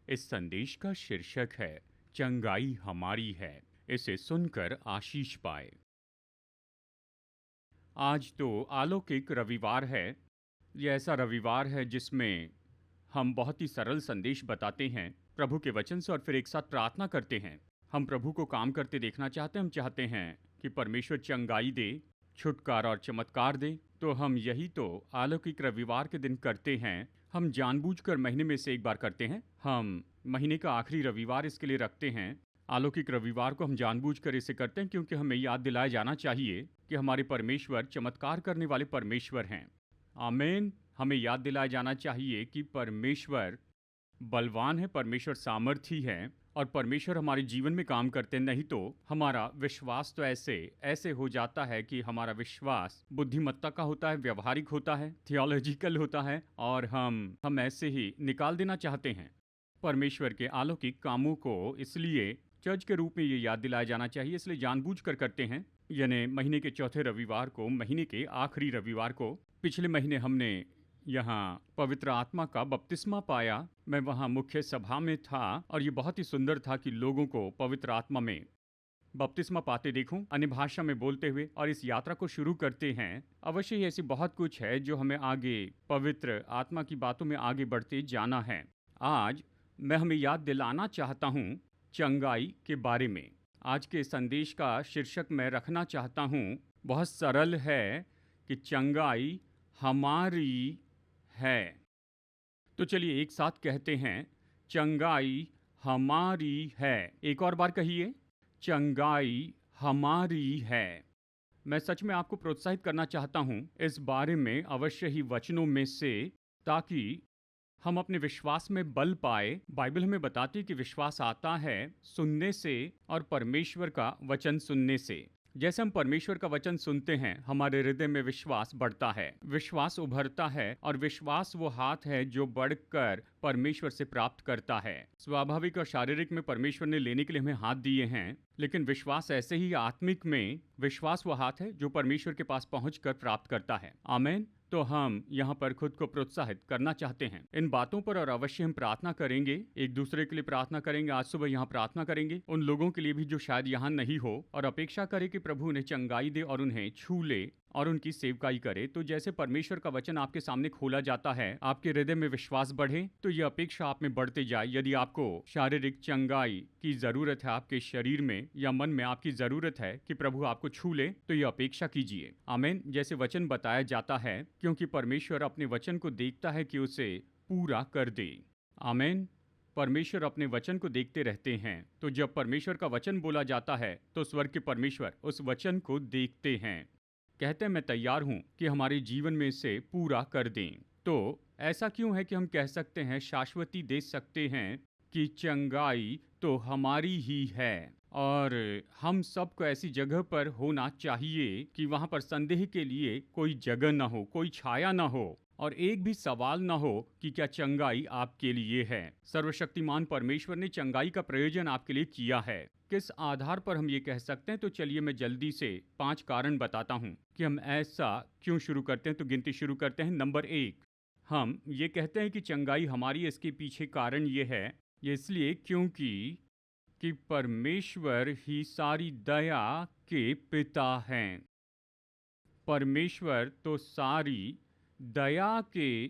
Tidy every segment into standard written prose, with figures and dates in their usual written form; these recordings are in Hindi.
इस संदेश का शीर्षक है चंगाई हमारी है। इसे सुनकर आशीष पाए। आज तो अलौकिक रविवार है। यह ऐसा रविवार है जिसमें हम बहुत ही सरल संदेश बताते हैं प्रभु के वचन से और फिर एक साथ प्रार्थना करते हैं। हम प्रभु को काम करते देखना चाहते हैं। हम चाहते हैं कि परमेश्वर चंगाई दे, छुटकारा और चमत्कार दे। तो हम यही तो अलौकिक रविवार के दिन करते हैं। हम जानबूझकर महीने में से एक बार करते हैं। हम महीने का आखिरी रविवार इसके लिए रखते हैं। अलौकिक रविवार को हम जानबूझकर इसे करते हैं क्योंकि हमें याद दिलाया जाना चाहिए कि हमारे परमेश्वर चमत्कार करने वाले परमेश्वर हैं। आमीन। हमें याद दिलाया जाना चाहिए कि परमेश्वर बलवान है, परमेश्वर सामर्थी है और परमेश्वर हमारे जीवन में काम करते हैं। नहीं तो हमारा विश्वास तो ऐसे हो जाता है कि हमारा विश्वास बुद्धिमत्ता का होता है, व्यवहारिक होता है, थियोलॉजिकल होता है और हम ऐसे ही निकाल देना चाहते हैं। परमेश्वर के अलौकिक कामों को इसलिए चर्च के रूप में ये याद दिलाया जाना चाहिए, इसलिए जानबूझकर करते हैं। यानी महीने के चौथे रविवार को, महीने के आखिरी रविवार को। पिछले महीने हमने यहाँ पवित्र आत्मा का बपतिस्मा पाया। मैं वहाँ मुख्य सभा में था और ये बहुत ही सुंदर था कि लोगों को पवित्र आत्मा में बपतिस्मा पाते देखूं, अन्य भाषा में बोलते हुए। और इस यात्रा को शुरू करते हैं। अवश्य ही ऐसी बहुत कुछ है जो हमें आगे पवित्र आत्मा की बातों में आगे बढ़ते जाना है। आज मैं हमें याद दिलाना चाहता हूँ चंगाई के बारे में। आज के संदेश का शीर्षक मैं रखना चाहता हूँ, बहुत सरल है, कि चंगाई हमारी है। तो चलिए एक साथ कहते हैं, चंगाई हमारी है। एक और बार कहिए, चंगाई हमारी है। मैं सच में आपको प्रोत्साहित करना चाहता हूं इस बारे में अवश्य ही वचनों में से, ताकि हम अपने विश्वास में बल पाए। बाइबल हमें बताती है कि विश्वास आता है सुनने से और परमेश्वर का वचन सुनने से। जैसे हम परमेश्वर का वचन सुनते हैं, हमारे हृदय में विश्वास बढ़ता है, विश्वास उभरता है और विश्वास वो हाथ है जो बढ़कर परमेश्वर से प्राप्त करता है। स्वाभाविक और शारीरिक में परमेश्वर ने लेने के लिए हमें हाथ दिए हैं, लेकिन विश्वास ऐसे ही आत्मिक में विश्वास वो हाथ है जो परमेश्वर के पास पहुंचकर प्राप्त करता है। आमीन। तो हम यहाँ पर खुद को प्रोत्साहित करना चाहते हैं इन बातों पर और अवश्य हम प्रार्थना करेंगे, एक दूसरे के लिए प्रार्थना करेंगे। आज सुबह यहाँ प्रार्थना करेंगे उन लोगों के लिए भी जो शायद यहाँ नहीं हो, और अपेक्षा करें कि प्रभु उन्हें चंगाई दे और उन्हें छू ले और उनकी सेवकाई करे। तो जैसे परमेश्वर का वचन आपके सामने खोला जाता है, आपके हृदय में विश्वास बढ़े, तो ये अपेक्षा आप में बढ़ते जाए। यदि आपको शारीरिक चंगाई की जरूरत है, आपके शरीर में या मन में आपकी जरूरत है कि प्रभु आपको छू ले, तो ये अपेक्षा कीजिए। आमीन। जैसे वचन बताया जाता है, क्योंकि परमेश्वर अपने वचन को देखता है कि उसे पूरा कर दे। आमीन। परमेश्वर अपने वचन को देखते रहते हैं। तो जब परमेश्वर का वचन बोला जाता है तो स्वर्ग के परमेश्वर उस वचन को देखते हैं, कहते हैं मैं तैयार हूं कि हमारे जीवन में इसे पूरा कर दें। तो ऐसा क्यों है कि हम कह सकते हैं, शाश्वती दे सकते हैं कि चंगाई तो हमारी ही है। और हम सबको ऐसी जगह पर होना चाहिए कि वहां पर संदेह के लिए कोई जगह ना हो, कोई छाया ना हो और एक भी सवाल ना हो कि क्या चंगाई आपके लिए है। सर्वशक्तिमान परमेश्वर ने चंगाई का प्रयोजन आपके लिए किया है। किस आधार पर हम ये कह सकते हैं? तो चलिए मैं जल्दी से 5 कारण बताता हूँ कि हम ऐसा क्यों शुरू करते हैं। तो गिनती शुरू करते हैं। नंबर 1, हम ये कहते हैं कि चंगाई हमारी, इसके पीछे कारण ये है, ये इसलिए क्योंकि परमेश्वर ही सारी दया के पिता हैं। परमेश्वर तो सारी दया के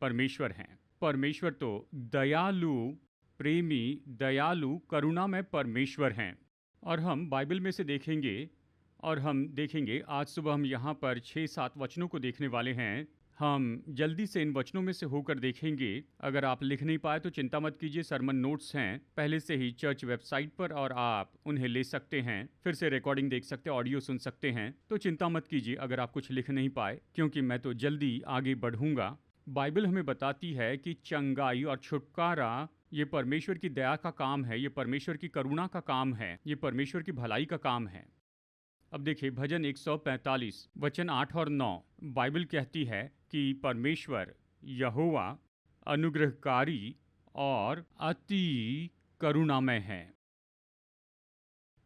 परमेश्वर हैं। परमेश्वर तो दयालु, प्रेमी, दयालु, करुणामय परमेश्वर हैं। और हम बाइबल में से देखेंगे और हम देखेंगे, आज सुबह हम यहाँ पर 6-7 वचनों को देखने वाले हैं। हम जल्दी से इन वचनों में से होकर देखेंगे। अगर आप लिख नहीं पाए तो चिंता मत कीजिए, सरमन नोट्स हैं पहले से ही चर्च वेबसाइट पर और आप उन्हें ले सकते हैं, फिर से रिकॉर्डिंग देख सकते हैं, ऑडियो सुन सकते हैं। तो चिंता मत कीजिए अगर आप कुछ लिख नहीं पाए, क्योंकि मैं तो जल्दी आगे बढ़ूंगा। बाइबल हमें बताती है कि चंगाई और छुटकारा ये परमेश्वर की दया का काम है, ये परमेश्वर की करुणा का काम है, ये परमेश्वर की भलाई का काम है। अब देखिए भजन 145 वचन 8 और 9 बाइबल कहती है कि परमेश्वर यहोवा अनुग्रहकारी और अति करुणामय है।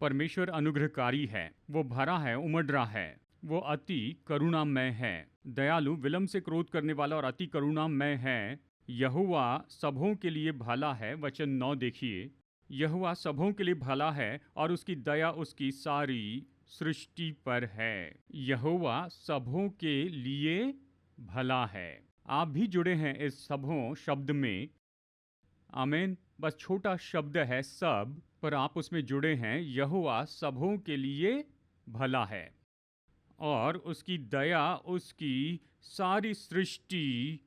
परमेश्वर अनुग्रहकारी है, वो भरा है, उमड़ रहा है, वो अति करुणामय है, दयालु, विलंब से क्रोध करने वाला और अति करुणामय है। यहोवा सबों के लिए भला है। वचन 9 देखिए, यहोवा सबों के लिए भला है और उसकी दया उसकी सारी सृष्टि पर है। यहोवा सबों के लिए भला है। आप भी जुड़े हैं इस सबों शब्द में। आमीन। बस छोटा शब्द है सब, पर आप उसमें जुड़े हैं। यहोवा सबों के लिए भला है और उसकी दया उसकी सारी सृष्टि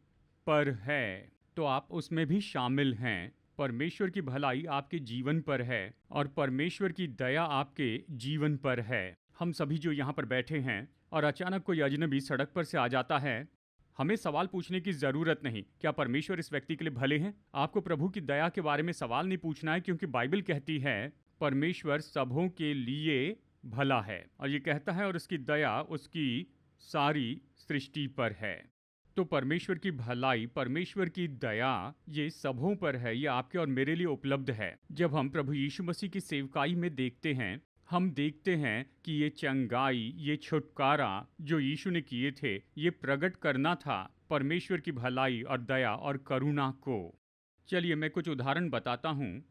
पर है। तो आप उसमें भी शामिल हैं। परमेश्वर की भलाई आपके जीवन पर है और परमेश्वर की दया आपके जीवन पर है। हम सभी जो यहाँ पर बैठे हैं और अचानक कोई अजनबी सड़क पर से आ जाता है, हमें सवाल पूछने की ज़रूरत नहीं, क्या परमेश्वर इस व्यक्ति के लिए भले हैं? आपको प्रभु की दया के बारे में सवाल नहीं पूछना है, क्योंकि बाइबल कहती है परमेश्वर सबों के लिए भला है और ये कहता है और उसकी दया उसकी सारी सृष्टि पर है। तो परमेश्वर की भलाई, परमेश्वर की दया ये सबों पर है। ये आपके और मेरे लिए उपलब्ध है। जब हम प्रभु यीशु मसीह की सेवकाई में देखते हैं, हम देखते हैं कि ये चंगाई, ये छुटकारा जो यीशु ने किए थे, ये प्रकट करना था परमेश्वर की भलाई और दया और करुणा को। चलिए मैं कुछ उदाहरण बताता हूँ।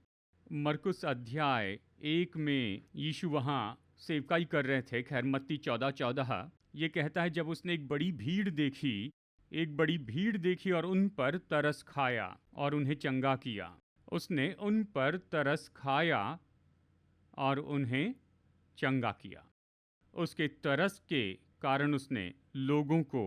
मरकुस अध्याय 1 में यीशु वहाँ सेवकाई कर रहे थे। खैर मत्ती 14:14 ये कहता है, जब उसने एक बड़ी भीड़ देखी और उन पर तरस खाया और उन्हें चंगा किया। उसने उन पर तरस खाया और उन्हें चंगा किया। उसके तरस के कारण उसने लोगों को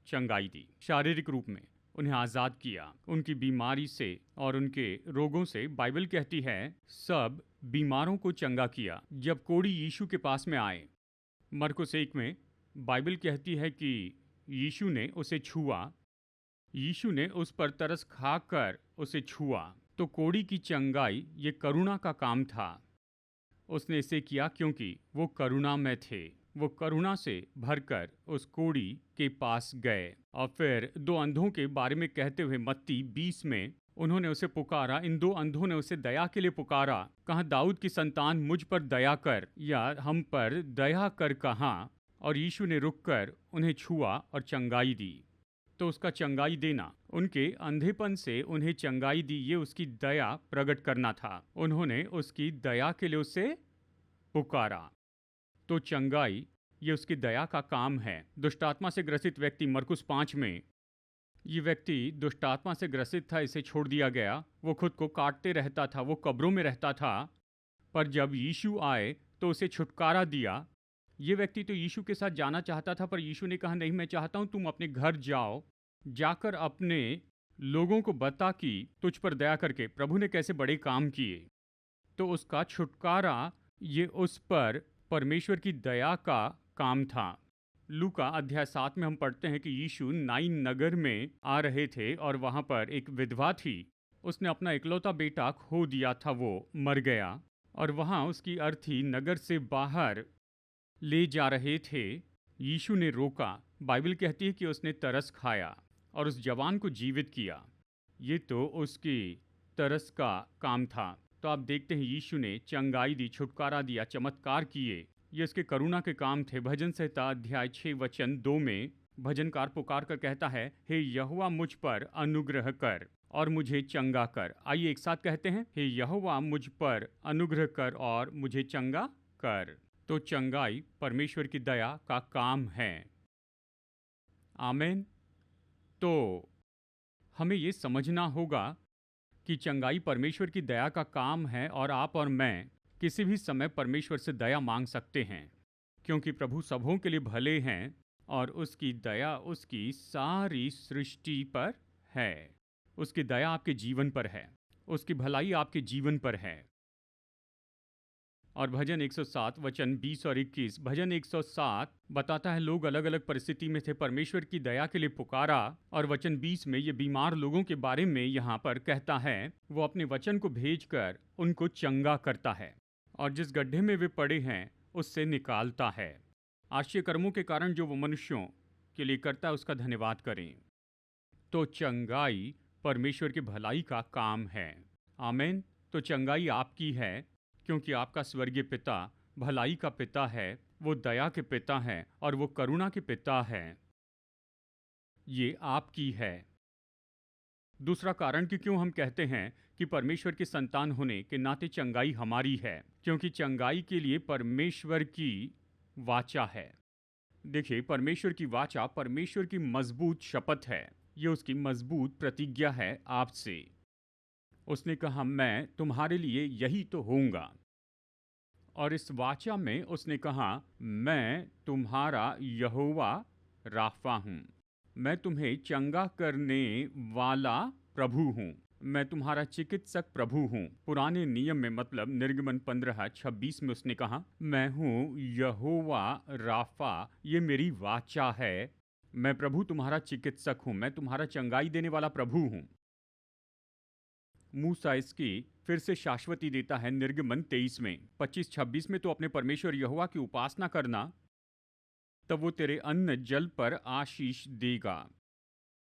चंगाई दी, शारीरिक रूप में उन्हें आज़ाद किया उनकी बीमारी से और उनके रोगों से। बाइबल कहती है सब बीमारों को चंगा किया। जब कोढ़ी यीशु के पास में आए, मरकुस 1 में बाइबल कहती है कि यीशु ने उसे छुआ, यीशु ने उस पर तरस खाकर उसे छुआ। तो कोढ़ी की चंगाई ये करुणा का काम था। उसने इसे किया क्योंकि वो करुणा में थे। वो करुणा से भरकर उस कोढ़ी के पास गए और फिर 2 अंधों के बारे में कहते हुए मत्ती 20 में उन्होंने उसे पुकारा। इन 2 अंधों ने उसे दया के लिए पुकारा, कहा दाऊद की संतान मुझ पर दया कर, या हम पर दया कर कहा। और यीशु ने रुककर उन्हें छुआ और चंगाई दी। तो उसका चंगाई देना, उनके अंधेपन से उन्हें चंगाई दी, ये उसकी दया प्रकट करना था। उन्होंने उसकी दया के लिए उसे पुकारा। तो चंगाई ये उसकी दया का काम है। दुष्टात्मा से ग्रसित व्यक्ति, मरकुस 5 में ये व्यक्ति दुष्टात्मा से ग्रसित था, इसे छोड़ दिया गया। वो खुद को काटते रहता था, वो कब्रों में रहता था। पर जब यीशु आए तो उसे छुटकारा दिया। ये व्यक्ति तो यीशु के साथ जाना चाहता था, पर यीशु ने कहा नहीं, मैं चाहता हूँ तुम अपने घर जाओ, जाकर अपने लोगों को बता कि तुझ पर दया करके प्रभु ने कैसे बड़े काम किए। तो उसका छुटकारा ये उस पर परमेश्वर की दया का काम था। लूका अध्याय 7 में हम पढ़ते हैं कि यीशु नाइन नगर में आ रहे थे और वहाँ पर एक विधवा थी। उसने अपना इकलौता बेटा खो दिया था, वो मर गया और वहाँ उसकी अर्थी नगर से बाहर ले जा रहे थे। यीशु ने रोका। बाइबल कहती है कि उसने तरस खाया और उस जवान को जीवित किया। ये तो उसकी तरस का काम था। तो आप देखते हैं यीशु ने चंगाई दी, छुटकारा दिया, चमत्कार किए, ये उसके करुणा के काम थे। भजन संहिता अध्याय 6 वचन 2 में भजनकार पुकार कर कहता है, हे यहोवा मुझ पर अनुग्रह कर और मुझे चंगा कर। आइए एक साथ कहते हैं, हे यहोवा मुझ पर अनुग्रह कर और मुझे चंगा कर। तो चंगाई परमेश्वर की दया का काम है। आमीन। तो हमें ये समझना होगा कि चंगाई परमेश्वर की दया का काम है और आप और मैं किसी भी समय परमेश्वर से दया मांग सकते हैं, क्योंकि प्रभु सबों के लिए भले हैं और उसकी दया उसकी सारी सृष्टि पर है। उसकी दया आपके जीवन पर है, उसकी भलाई आपके जीवन पर है। और भजन 107 वचन 20 और 21, भजन 107 बताता है लोग अलग अलग परिस्थिति में थे, परमेश्वर की दया के लिए पुकारा। और वचन 20 में ये बीमार लोगों के बारे में यहाँ पर कहता है, वो अपने वचन को भेजकर उनको चंगा करता है और जिस गड्ढे में वे पड़े हैं उससे निकालता है। आश्चर्य कर्मों के कारण जो वो मनुष्यों के लिए करता है उसका धन्यवाद करें। तो चंगाई परमेश्वर की भलाई का काम है। आमीन। तो चंगाई आपकी है, क्योंकि आपका स्वर्गीय पिता भलाई का पिता है, वो दया के पिता है और वो करुणा के पिता है। ये आपकी है। दूसरा कारण कि क्यों हम कहते हैं कि परमेश्वर की संतान होने के नाते चंगाई हमारी है, क्योंकि चंगाई के लिए परमेश्वर की वाचा है। देखिए, परमेश्वर की वाचा परमेश्वर की मजबूत शपथ है। ये उसकी मजबूत प्रतिज्ञा है आपसे। उसने कहा, मैं तुम्हारे लिए यही तो होऊंगा। और इस वाचा में उसने कहा, मैं तुम्हारा यहोवा राफा हूँ। मैं तुम्हें चंगा करने वाला प्रभु हूँ। मैं तुम्हारा चिकित्सक प्रभु हूँ। पुराने नियम में मतलब निर्गमन 15:26 में उसने कहा, मैं हूँ यहोवा राफा, ये मेरी वाचा है। मैं प्रभु तुम्हारा चिकित्सक हूँ, मैं तुम्हारा चंगाई देने वाला प्रभु हूँ। मूसा इसकी फिर से शाश्वती देता है निर्गमन 23 में 25-26 में, तो अपने परमेश्वर यहोवा की उपासना करना, तब वो तेरे अन्न जल पर आशीष देगा।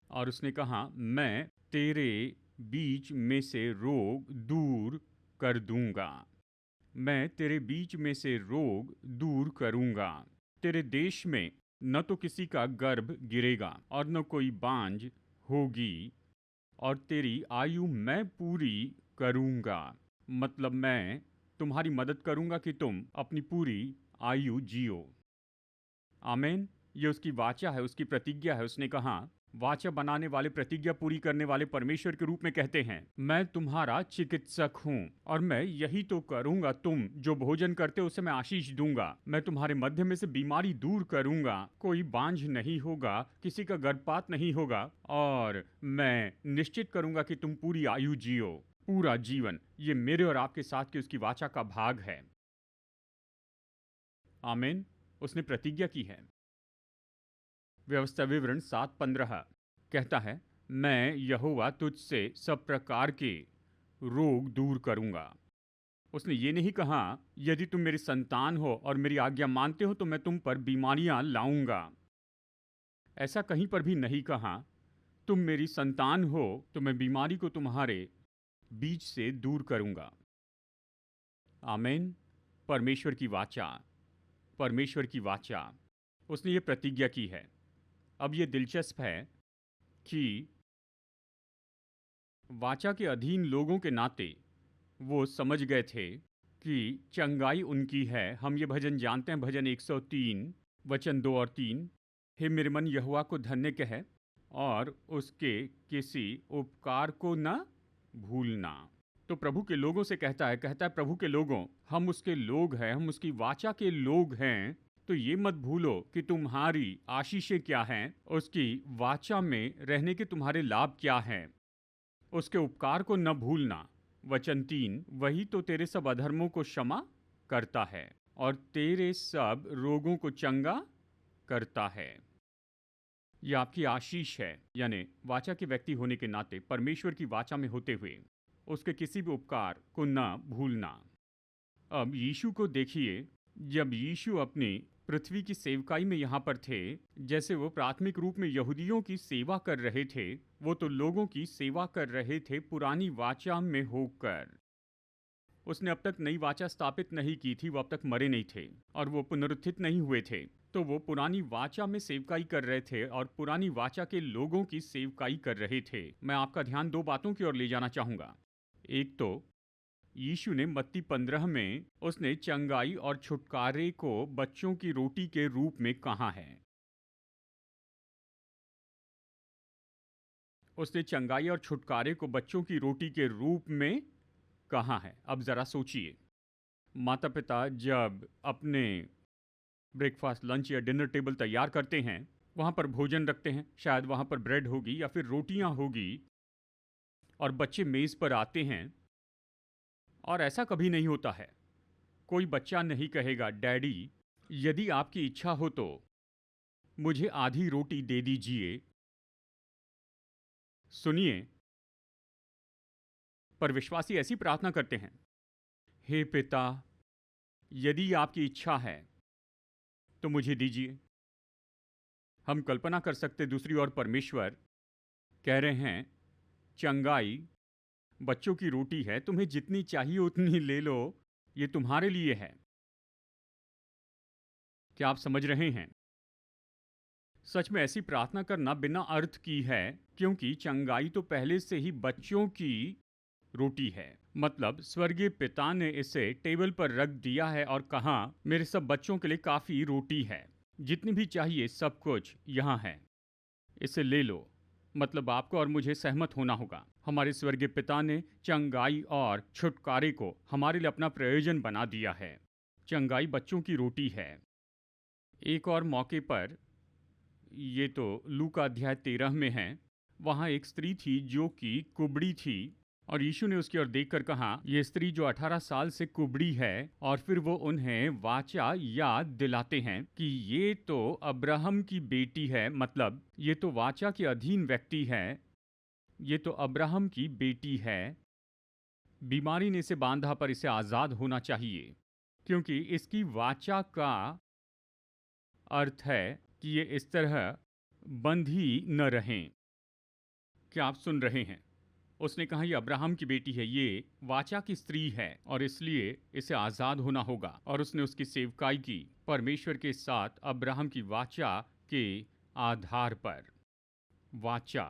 और उसने कहा, मैं तेरे बीच में से रोग दूर कर दूंगा। मैं तेरे बीच में से रोग दूर करूंगा। तेरे देश में न तो किसी का गर्भ गिरेगा और न कोई बांझ होगी, और तेरी आयु मैं पूरी करूंगा। मतलब मैं तुम्हारी मदद करूंगा कि तुम अपनी पूरी आयु जियो। आमीन। ये उसकी वाचा है, उसकी प्रतिज्ञा है। उसने कहा, वाचा बनाने वाले, प्रतिज्ञा पूरी करने वाले परमेश्वर के रूप में कहते हैं, मैं तुम्हारा चिकित्सक हूँ और मैं यही तो करूंगा। तुम जो भोजन करते हो उसे मैं आशीष दूंगा। मैं तुम्हारे मध्य में से बीमारी दूर करूंगा। कोई बांझ नहीं होगा, किसी का गर्भपात नहीं होगा, और मैं निश्चित करूंगा कि तुम पूरी आयु जियो, पूरा जीवन। ये मेरे और आपके साथ की उसकी वाचा का भाग है। आमीन। उसने प्रतिज्ञा की है। व्यवस्था विवरण 7:15 कहता है, मैं यहोवा तुझसे सब प्रकार के रोग दूर करूंगा। उसने ये नहीं कहा, यदि तुम मेरी संतान हो और मेरी आज्ञा मानते हो तो मैं तुम पर बीमारियां लाऊंगा। ऐसा कहीं पर भी नहीं कहा। तुम मेरी संतान हो तो मैं बीमारी को तुम्हारे बीच से दूर करूंगा। आमीन। परमेश्वर की वाचा, परमेश्वर की वाचा। उसने ये प्रतिज्ञा की है। अब ये दिलचस्प है कि वाचा के अधीन लोगों के नाते वो समझ गए थे कि चंगाई उनकी है। हम ये भजन जानते हैं, भजन 103 वचन 2 और 3, हे मेरे मन यहोवा को धन्य कह और उसके किसी उपकार को न भूलना। तो प्रभु के लोगों से कहता है प्रभु के लोगों, हम उसके लोग हैं, हम उसकी वाचा के लोग हैं, तो ये मत भूलो कि तुम्हारी आशीषें क्या हैं, उसकी वाचा में रहने के तुम्हारे लाभ क्या हैं। उसके उपकार को न भूलना। वचन 3, वही तो तेरे सब अधर्मों को क्षमा करता है और तेरे सब रोगों को चंगा करता है। यह आपकी आशीष है। यानी वाचा के व्यक्ति होने के नाते परमेश्वर की वाचा में होते हुए उसके किसी भी उपकार को न भूलना। अब यीशु को देखिए, जब यीशु अपनी पृथ्वी की सेवकाई में यहाँ पर थे, जैसे वो प्राथमिक रूप में यहूदियों की सेवा कर रहे थे, वो तो लोगों की सेवा कर रहे थे पुरानी वाचा में होकर। उसने अब तक नई वाचा स्थापित नहीं की थी, वो अब तक मरे नहीं थे और वो पुनरुत्थित नहीं हुए थे। तो वो पुरानी वाचा में सेवकाई कर रहे थे और पुरानी वाचा के लोगों की सेवकाई कर रहे थे। मैं आपका ध्यान दो बातों की ओर ले जाना चाहूँगा। एक तो यीशु ने मत्ती 15 में उसने चंगाई और छुटकारे को बच्चों की रोटी के रूप में कहा है। उसने चंगाई और छुटकारे को बच्चों की रोटी के रूप में कहा है। अब जरा सोचिए, माता पिता जब अपने ब्रेकफास्ट, लंच या डिनर टेबल तैयार करते हैं, वहाँ पर भोजन रखते हैं, शायद वहाँ पर ब्रेड होगी या फिर रोटियाँ होगी, और बच्चे मेज़ पर आते हैं। और ऐसा कभी नहीं होता है, कोई बच्चा नहीं कहेगा, डैडी यदि आपकी इच्छा हो तो मुझे आधी रोटी दे दीजिए। सुनिए, पर विश्वासी ऐसी प्रार्थना करते हैं, हे पिता यदि आपकी इच्छा है तो मुझे दीजिए। हम कल्पना कर सकते दूसरी ओर परमेश्वर कह रहे हैं, चंगाई बच्चों की रोटी है, तुम्हें जितनी चाहिए उतनी ले लो, ये तुम्हारे लिए है। क्या आप समझ रहे हैं? सच में ऐसी प्रार्थना करना बिना अर्थ की है, क्योंकि चंगाई तो पहले से ही बच्चों की रोटी है। मतलब स्वर्गीय पिता ने इसे टेबल पर रख दिया है और कहा, मेरे सब बच्चों के लिए काफी रोटी है, जितनी भी चाहिए सब कुछ यहाँ है, इसे ले लो। मतलब आपको और मुझे सहमत होना होगा। हमारे स्वर्गीय पिता ने चंगाई और छुटकारे को हमारे लिए अपना प्रयोजन बना दिया है। चंगाई बच्चों की रोटी है। एक और मौके पर, ये तो लूका अध्याय 13 में है, वहाँ एक स्त्री थी जो कि कुबड़ी थी, और यीशु ने उसकी ओर देखकर कहा, ये स्त्री जो 18 साल से कुबड़ी है, और फिर वो उन्हें वाचा याद दिलाते हैं कि ये तो अब्राहम की बेटी है। मतलब ये तो वाचा के अधीन व्यक्ति है, ये तो अब्राहम की बेटी है। बीमारी ने इसे बांधा, पर इसे आजाद होना चाहिए, क्योंकि इसकी वाचा का अर्थ है कि ये इस तरह बंधी न रहें। क्या आप सुन रहे हैं? उसने कहा, ये अब्राहम की बेटी है, ये वाचा की स्त्री है, और इसलिए इसे आजाद होना होगा। और उसने उसकी सेवकाई की परमेश्वर के साथ अब्राहम की वाचा के आधार पर। वाचा,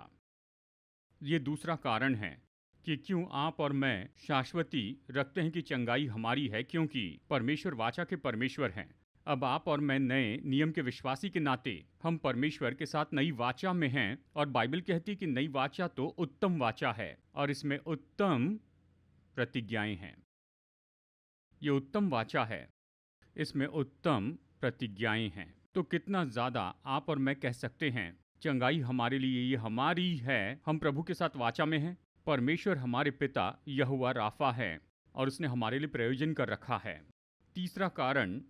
ये दूसरा कारण है कि क्यों आप और मैं शाश्वती रखते हैं कि चंगाई हमारी है, क्योंकि परमेश्वर वाचा के परमेश्वर हैं। अब आप और मैं नए नियम के विश्वासी के नाते हम परमेश्वर के साथ नई वाचा में हैं, और बाइबल कहती है कि नई वाचा तो उत्तम वाचा है, और इसमें उत्तम प्रतिज्ञाएं हैं। ये उत्तम वाचा है, इसमें उत्तम प्रतिज्ञाएं हैं। तो कितना ज्यादा आप और मैं कह सकते हैं, चंगाई हमारे लिए, ये हमारी है। हम प्रभु के साथ वाचा में हैं। परमेश्वर हमारे पिता यहोवा राफा है, और उसने हमारे लिए प्रयोजन कर रखा है। तीसरा कारण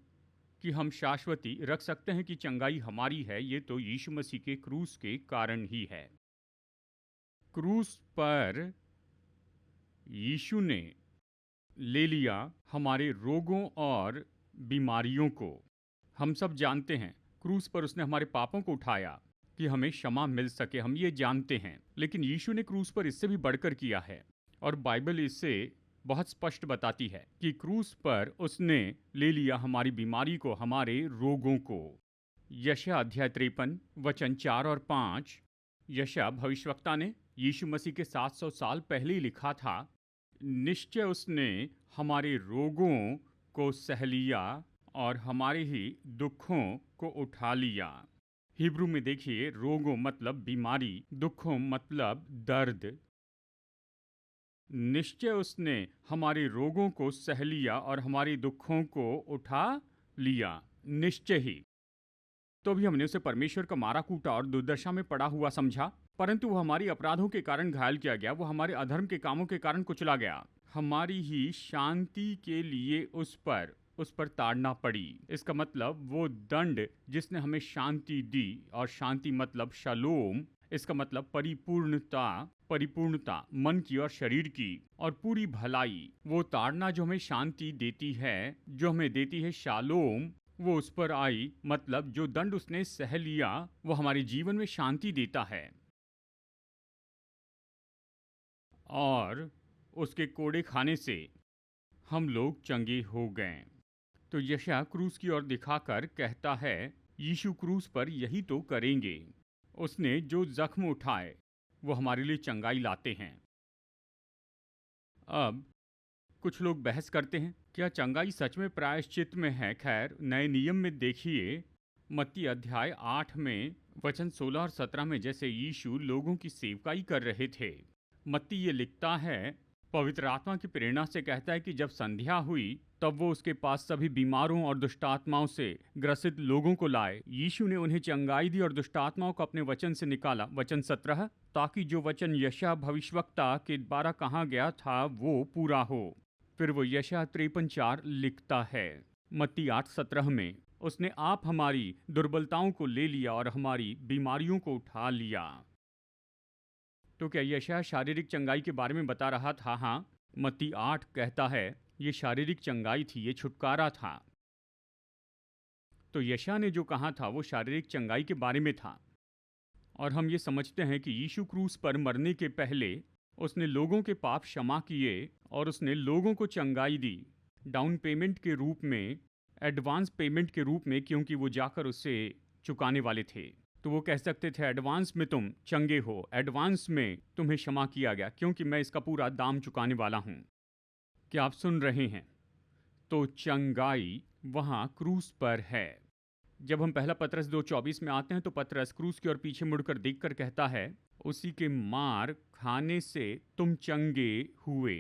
कि हम शाश्वती रख सकते हैं कि चंगाई हमारी है, ये तो यीशु मसीह के क्रूस के कारण ही है। क्रूस पर यीशु ने ले लिया हमारे रोगों और बीमारियों को। हम सब जानते हैं, क्रूस पर उसने हमारे पापों को उठाया कि हमें क्षमा मिल सके, हम ये जानते हैं। लेकिन यीशु ने क्रूस पर इससे भी बढ़कर किया है, और बाइबल इससे बहुत स्पष्ट बताती है कि क्रूस पर उसने ले लिया हमारी बीमारी को, हमारे रोगों को। यशायाह अध्याय 53 वचन 4 और 5। यशायाह भविष्यवक्ता ने यीशु मसीह के 700 साल पहले ही लिखा था, निश्चय उसने हमारे रोगों को सह लिया और हमारे ही दुखों को उठा लिया। हिब्रू में देखिए, रोगों मतलब बीमारी, दुखों मतलब दर्द। निश्चय उसने हमारे रोगों को सह लिया और हमारे दुखों को उठा लिया। निश्चय ही। तो भी हमने उसे परमेश्वर का मारा कूटा और दुर्दशा में पड़ा हुआ समझा, परंतु वो हमारी अपराधों के कारण घायल किया गया, वो हमारे अधर्म के कामों के कारण कुचला गया। हमारी ही शांति के लिए उस पर ताड़ना पड़ी। इसका मतलब वो दंड जिसने हमें शांति दी, और शांति मतलब शालोम, इसका मतलब परिपूर्णता मन की और शरीर की, और पूरी भलाई। वो ताड़ना जो हमें शांति देती है, जो हमें देती है शालोम, वो उस पर आई। मतलब जो दंड उसने सह लिया, वो हमारे जीवन में शांति देता है, और उसके कोड़े खाने से हम लोग चंगे हो गए। तो यशायाह क्रूस की ओर दिखाकर कहता है, यीशु क्रूस पर यही तो करेंगे। उसने जो जख्म उठाए वो हमारे लिए चंगाई लाते हैं। अब कुछ लोग बहस करते हैं, क्या चंगाई सच में प्रायश्चित में है? खैर, नए नियम में देखिए, मत्ती अध्याय 8 में वचन 16 और 17 में जैसे यीशु लोगों की सेवकाई कर रहे थे, मत्ती ये लिखता है, पवित्र आत्मा की प्रेरणा से कहता है कि जब संध्या हुई तब वो उसके पास सभी बीमारों और दुष्टात्माओं से ग्रसित लोगों को लाए। यीशु ने उन्हें चंगाई दी और दुष्टात्माओं को अपने वचन से निकाला। वचन 17, ताकि जो वचन यशायाह भविष्यवक्ता के द्वारा कहा गया था वो पूरा हो। फिर वो यशायाह 53:4 लिखता है मत्ती 8:17 में, उसने आप हमारी दुर्बलताओं को ले लिया और हमारी बीमारियों को उठा लिया। तो क्या यशायाह शारीरिक चंगाई के बारे में बता रहा था? हाँ, मत्ती 8 कहता है ये शारीरिक चंगाई थी, ये छुटकारा था। तो यशायाह ने जो कहा था वो शारीरिक चंगाई के बारे में था। और हम ये समझते हैं कि यीशु क्रूस पर मरने के पहले उसने लोगों के पाप क्षमा किए, और उसने लोगों को चंगाई दी, डाउन पेमेंट के रूप में, एडवांस पेमेंट के रूप में, क्योंकि वो जाकर उससे चुकाने वाले थे। तो वो कह सकते थे एडवांस में तुम चंगे हो, एडवांस में तुम्हें क्षमा किया गया, क्योंकि मैं इसका पूरा दाम चुकाने वाला हूं। क्या आप सुन रहे हैं? तो चंगाई वहां क्रूस पर है। जब हम पहला पतरस 2:24 में आते हैं तो पतरस क्रूस की ओर पीछे मुड़कर देखकर कहता है, उसी के मार खाने से तुम चंगे हुए।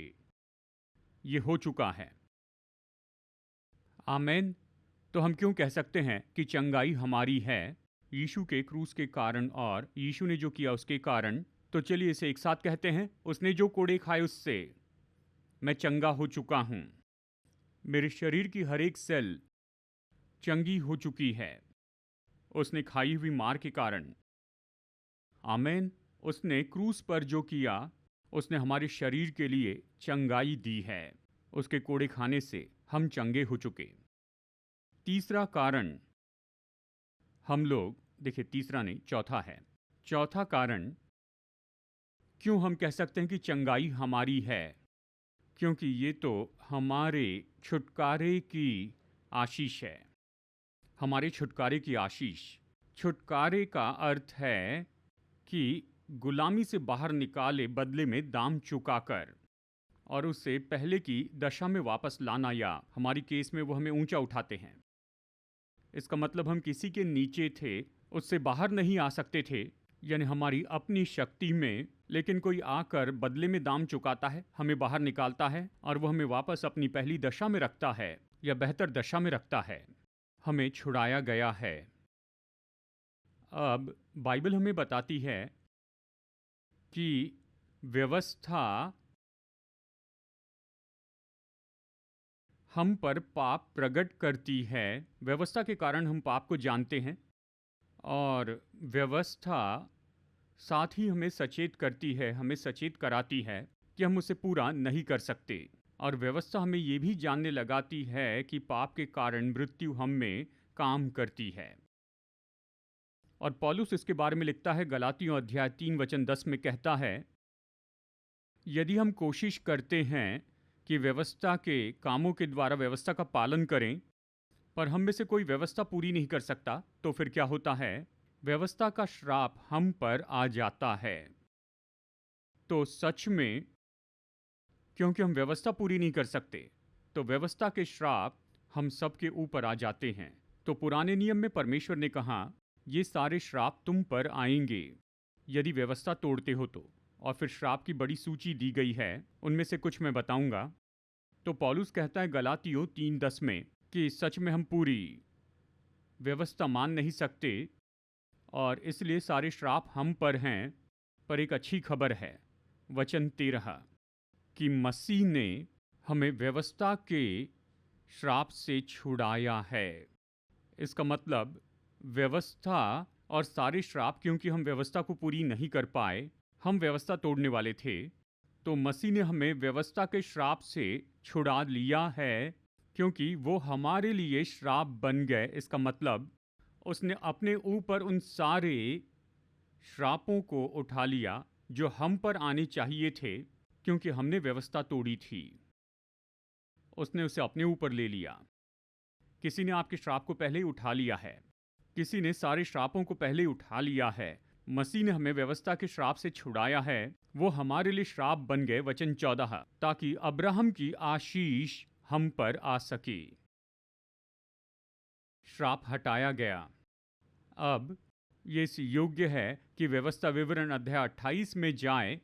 ये हो चुका है। आमेन। तो हम क्यों कह सकते हैं कि चंगाई हमारी है? यीशु के क्रूस के कारण और यीशु ने जो किया उसके कारण। तो चलिए इसे एक साथ कहते हैं, उसने जो कोड़े खाए उससे मैं चंगा हो चुका हूं। मेरे शरीर की हर एक सेल चंगी हो चुकी है उसने खाई हुई मार के कारण। आमेन। उसने क्रूस पर जो किया उसने हमारे शरीर के लिए चंगाई दी है। उसके कोड़े खाने से हम चंगे हो चुके। तीसरा कारण हम लोग, देखिए तीसरा नहीं चौथा है। चौथा कारण क्यों हम कह सकते हैं कि चंगाई हमारी है? क्योंकि ये तो हमारे छुटकारे की आशीष है। हमारे छुटकारे की आशीष। छुटकारे का अर्थ है कि गुलामी से बाहर निकाले बदले में दाम चुकाकर और उसे पहले की दशा में वापस लाना, या हमारी केस में वो हमें ऊंचा उठाते हैं। इसका मतलब हम किसी के नीचे थे, उससे बाहर नहीं आ सकते थे, यानी हमारी अपनी शक्ति में, लेकिन कोई आकर बदले में दाम चुकाता है, हमें बाहर निकालता है और वो हमें वापस अपनी पहली दशा में रखता है या बेहतर दशा में रखता है। हमें छुड़ाया गया है। अब बाइबल हमें बताती है कि व्यवस्था हम पर पाप प्रकट करती है। व्यवस्था के कारण हम पाप को जानते हैं और व्यवस्था साथ ही हमें सचेत करती है, हमें सचेत कराती है कि हम उसे पूरा नहीं कर सकते। और व्यवस्था हमें ये भी जानने लगाती है कि पाप के कारण मृत्यु हम में काम करती है। और पौलुस इसके बारे में लिखता है, गलातियों अध्याय 3:10 में कहता है, यदि हम कोशिश करते हैं कि व्यवस्था के कामों के द्वारा व्यवस्था का पालन करें, पर हम में से कोई व्यवस्था पूरी नहीं कर सकता, तो फिर क्या होता है? व्यवस्था का श्राप हम पर आ जाता है। तो सच में क्योंकि हम व्यवस्था पूरी नहीं कर सकते, तो व्यवस्था के श्राप हम सब के ऊपर आ जाते हैं। तो पुराने नियम में परमेश्वर ने कहा, ये सारे श्राप तुम पर आएंगे यदि व्यवस्था तोड़ते हो तो। और फिर श्राप की बड़ी सूची दी गई है, उनमें से कुछ मैं बताऊंगा। तो पौलुस कहता है गलातियों 3:10 में कि सच में हम पूरी व्यवस्था मान नहीं सकते और इसलिए सारे श्राप हम पर हैं। पर एक अच्छी खबर है, वचन 13, कि मसीह ने हमें व्यवस्था के श्राप से छुड़ाया है। इसका मतलब व्यवस्था और सारे श्राप, क्योंकि हम व्यवस्था को पूरी नहीं कर पाए, हम व्यवस्था तोड़ने वाले थे, तो मसीह ने हमें व्यवस्था के श्राप से छुड़ा लिया है, क्योंकि वो हमारे लिए श्राप बन गए। इसका मतलब उसने अपने ऊपर उन सारे श्रापों को उठा लिया जो हम पर आने चाहिए थे, क्योंकि हमने व्यवस्था तोड़ी थी। उसने उसे अपने ऊपर ले लिया। किसी ने आपके श्राप को पहले ही उठा लिया है, किसी ने सारे श्रापों को पहले ही उठा लिया है। मसीह ने हमें व्यवस्था के श्राप से छुड़ाया है, वो हमारे लिए श्राप बन गए। वचन 14, ताकि अब्राहम की आशीष हम पर आ सके। श्राप हटाया गया। अब ये इस योग्य है कि व्यवस्था विवरण अध्याय 28 में जाए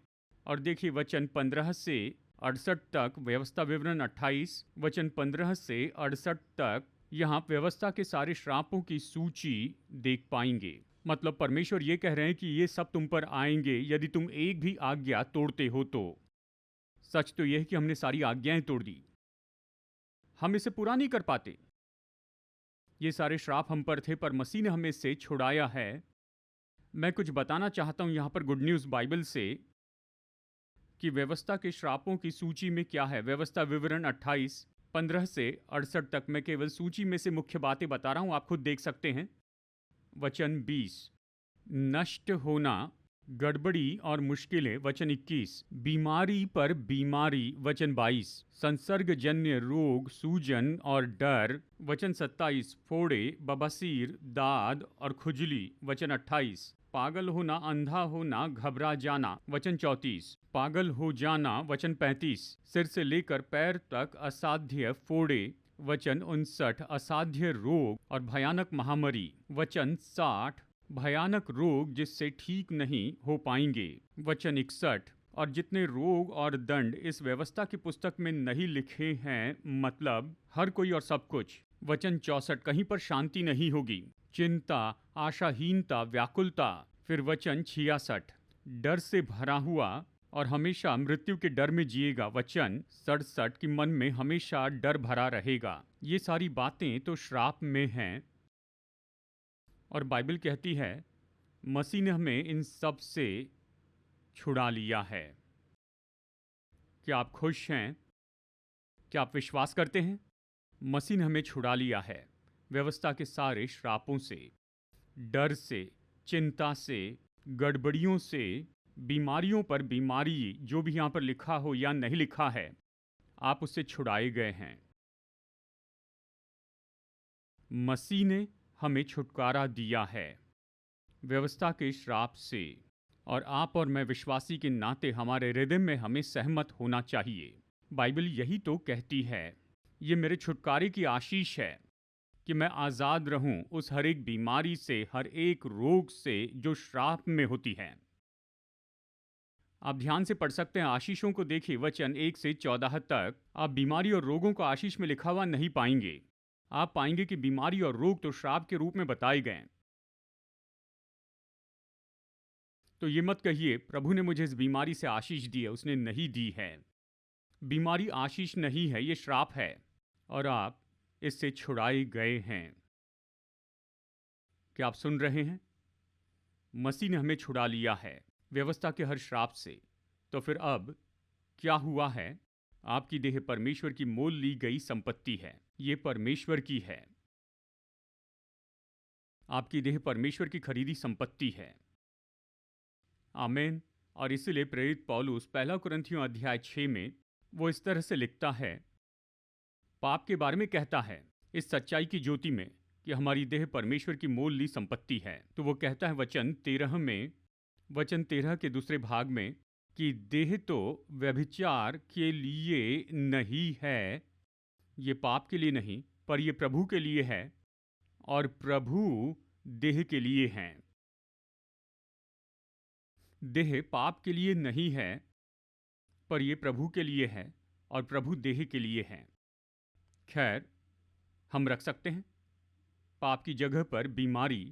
और देखिए वचन 15 से 68 तक। व्यवस्था विवरण 28 वचन 15 से 68 तक, यहाँ व्यवस्था के सारे श्रापों की सूची देख पाएंगे। मतलब परमेश्वर ये कह रहे हैं कि ये सब तुम पर आएंगे यदि तुम एक भी आज्ञा तोड़ते हो तो। सच तो यह है कि हमने सारी आज्ञाएं तोड़ दी, हम इसे पूरा नहीं कर पाते। ये सारे श्राप हम पर थे, पर मसीह ने हमें इससे छुड़ाया है। मैं कुछ बताना चाहता हूं यहां पर गुड न्यूज़ बाइबल से कि व्यवस्था के श्रापों की सूची में क्या है। व्यवस्था विवरण 28 15 से 68 तक। मैं केवल सूची में से मुख्य बातें बता रहा हूं, आप खुद देख सकते हैं। वचन 20, नष्ट होना गड़बड़ी और मुश्किलें वचन 21, बीमारी पर बीमारी वचन 22, संसर्गजन्य रोग, सूजन और डर वचन 27, फोड़े, बवासीर, दाद और खुजली वचन 28, पागल होना, अंधा होना, घबरा जाना वचन 34, पागल हो जाना वचन 35, सिर से लेकर पैर तक असाध्य फोड़े वचन 59, असाध्य रोग और भयानक महामारी वचन 60, भयानक रोग जिससे ठीक नहीं हो पाएंगे वचन 61, और जितने रोग और दंड इस व्यवस्था की पुस्तक में नहीं लिखे हैं, मतलब हर कोई और सब कुछ वचन 64, कहीं पर शांति नहीं होगी, चिंता, आशाहीनता, व्याकुलता। फिर वचन 66, डर से भरा हुआ और हमेशा मृत्यु के डर में जिएगा वचन 67, कि मन में हमेशा डर भरा रहेगा। ये सारी बातें तो श्राप में हैं, और बाइबल कहती है मसीह ने हमें इन सब से छुड़ा लिया है। क्या आप खुश हैं? क्या आप विश्वास करते हैं? मसीह ने हमें छुड़ा लिया है व्यवस्था के सारे श्रापों से, डर से, चिंता से, गड़बड़ियों से, बीमारियों पर बीमारी, जो भी यहाँ पर लिखा हो या नहीं लिखा है, आप उससे छुड़ाए गए हैं। मसीह ने हमें छुटकारा दिया है व्यवस्था के श्राप से, और आप और मैं विश्वासी के नाते हमारे हृदय में हमें सहमत होना चाहिए। बाइबल यही तो कहती है, ये मेरे छुटकारे की आशीष है कि मैं आज़ाद रहूं उस हर एक बीमारी से, हर एक रोग से जो श्राप में होती है। आप ध्यान से पढ़ सकते हैं, आशीषों को देखिए, वचन 1 से 14 तक आप बीमारी और रोगों को आशीष में लिखा हुआ नहीं पाएंगे। आप पाएंगे कि बीमारी और रोग तो श्राप के रूप में बताए गए। तो ये मत कहिए प्रभु ने मुझे इस बीमारी से आशीष दी है, उसने नहीं दी है। बीमारी आशीष नहीं है, ये श्राप है, और आप इससे छुड़ाए गए हैं। क्या आप सुन रहे हैं? मसीह ने हमें छुड़ा लिया है व्यवस्था के हर श्राप से। तो फिर अब क्या हुआ है? आपकी देह परमेश्वर की मोल ली गई संपत्ति है, ये परमेश्वर की है। आपकी देह परमेश्वर की खरीदी संपत्ति है। आमीन। और इसलिए प्रेरित पौलुस 1 कुरिन्थियों अध्याय 6 में वो इस तरह से लिखता है, पाप के बारे में कहता है इस सच्चाई की ज्योति में कि हमारी देह परमेश्वर की मोल ली संपत्ति है। तो वो कहता है वचन 13 में, वचन 13 के दूसरे भाग में, कि देह तो व्यभिचार के लिए नहीं है, ये पाप के लिए नहीं, पर ये प्रभु के लिए है, और प्रभु देह के लिए हैं। देह पाप के लिए नहीं है, पर ये प्रभु के लिए है, और प्रभु देह के लिए है। खैर, हम रख सकते हैं पाप की जगह पर बीमारी,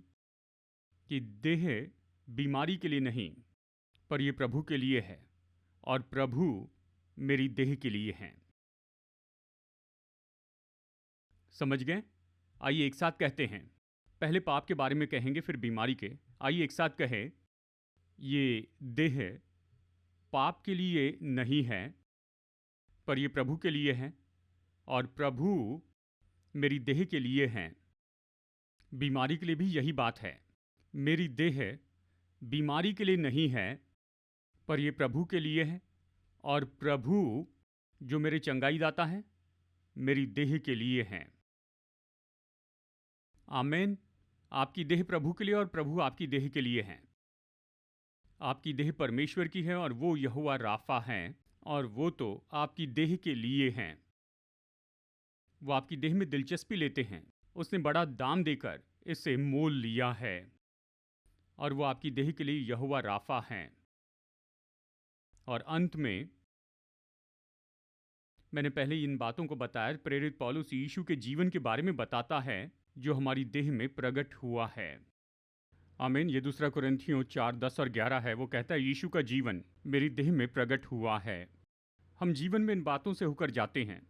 कि देह बीमारी के लिए नहीं, पर ये प्रभु के लिए है, और प्रभु मेरी देह के लिए हैं। समझ गए? आइए एक साथ कहते हैं, पहले पाप के बारे में कहेंगे, फिर बीमारी के। आइए एक साथ कहें, ये देह पाप के लिए नहीं है, पर ये प्रभु के लिए है, और प्रभु मेरी देह के लिए हैं। बीमारी के लिए भी यही बात है, मेरी देह बीमारी के लिए नहीं है, पर ये प्रभु के लिए है, और प्रभु जो मेरे चंगाई दाता है, मेरी देह के लिए हैं। आमीन। आपकी देह प्रभु के लिए और प्रभु आपकी देह के लिए हैं। आपकी देह परमेश्वर की है, और वो यहोवा राफा हैं, और वो तो आपकी देह के लिए हैं। वो आपकी देह में दिलचस्पी लेते हैं। उसने बड़ा दाम देकर इसे मोल लिया है, और वो आपकी देह के लिए यहोवा राफा हैं। और अंत में मैंने पहले इन बातों को बताया, प्रेरित पौलुस यीशु के जीवन के बारे में बताता है जो हमारी देह में प्रकट हुआ है। आमीन। ये 2 कुरिन्थियों 4, 10 और 11 है। वो कहता है यीशु का जीवन मेरी देह में प्रकट हुआ है। हम जीवन में इन बातों से होकर जाते हैं।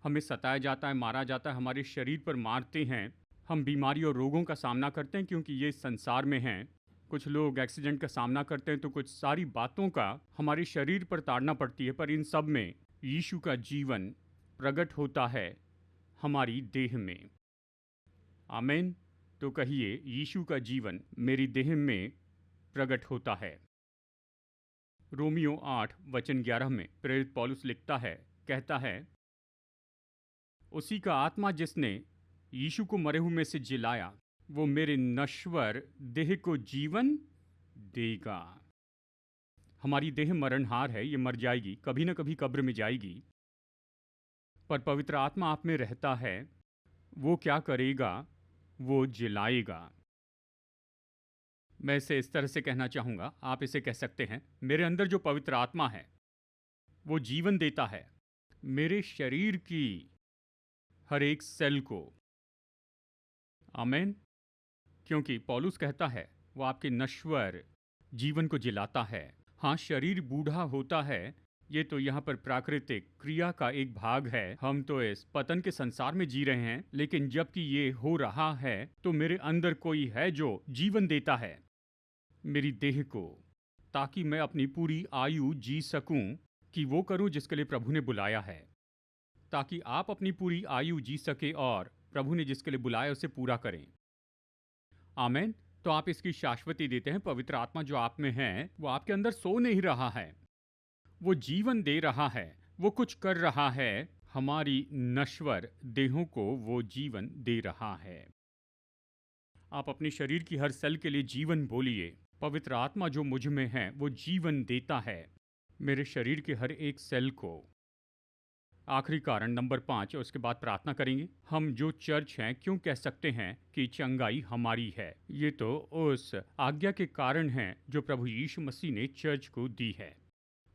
हमें सताया जाता है, मारा जाता है, हमारे शरीर पर मारते हैं, हम बीमारी और रोगों का सामना करते हैं क्योंकि ये संसार में हैं। कुछ लोग एक्सीडेंट का सामना करते हैं, तो कुछ सारी बातों का हमारे शरीर पर ताड़ना पड़ती है, पर इन सब में यीशु का जीवन प्रकट होता है हमारी देह में। आमीन। तो कहिए, यीशु का जीवन मेरी देह में प्रकट होता है। रोमियो 8 वचन 11 में प्रेरित पौलुस लिखता है, कहता है, उसी का आत्मा जिसने यीशु को मरे हुए में से जिलाया, वो मेरे नश्वर देह को जीवन देगा। हमारी देह मरणहार है, ये मर जाएगी, कभी न कभी कब्र में जाएगी। पर पवित्र आत्मा आप में रहता है, वो क्या करेगा? वो जिलाएगा। मैं इसे इस तरह से कहना चाहूँगा, आप इसे कह सकते हैं, मेरे अंदर जो पवित्र आत्मा है वो जीवन देता है मेरे शरीर की हर एक सेल को। आमीन। क्योंकि पौलुस कहता है वो आपके नश्वर जीवन को जिलाता है। हाँ, शरीर बूढ़ा होता है, ये तो यहाँ पर प्राकृतिक क्रिया का एक भाग है। हम तो इस पतन के संसार में जी रहे हैं, लेकिन जबकि ये हो रहा है तो मेरे अंदर कोई है जो जीवन देता है मेरी देह को, ताकि मैं अपनी पूरी आयु जी सकूं, कि वो करूं जिसके लिए प्रभु ने बुलाया है, ताकि आप अपनी पूरी आयु जी सके और प्रभु ने जिसके लिए बुलाया उसे पूरा करें। आमीन। तो आप इसकी शाश्वती देते हैं। पवित्र आत्मा जो आप में है वो आपके अंदर सो नहीं रहा है, वो जीवन दे रहा है, वो कुछ कर रहा है, हमारी नश्वर देहों को वो जीवन दे रहा है। आप अपने शरीर की हर सेल के लिए जीवन बोलिए। पवित्र आत्मा जो मुझ में है वो जीवन देता है मेरे शरीर के हर एक सेल को। आखिरी कारण नंबर 5, उसके बाद प्रार्थना करेंगे। हम जो चर्च हैं क्यों कह सकते हैं कि चंगाई हमारी है? ये तो उस आज्ञा के कारण है जो प्रभु यीशु मसीह ने चर्च को दी है।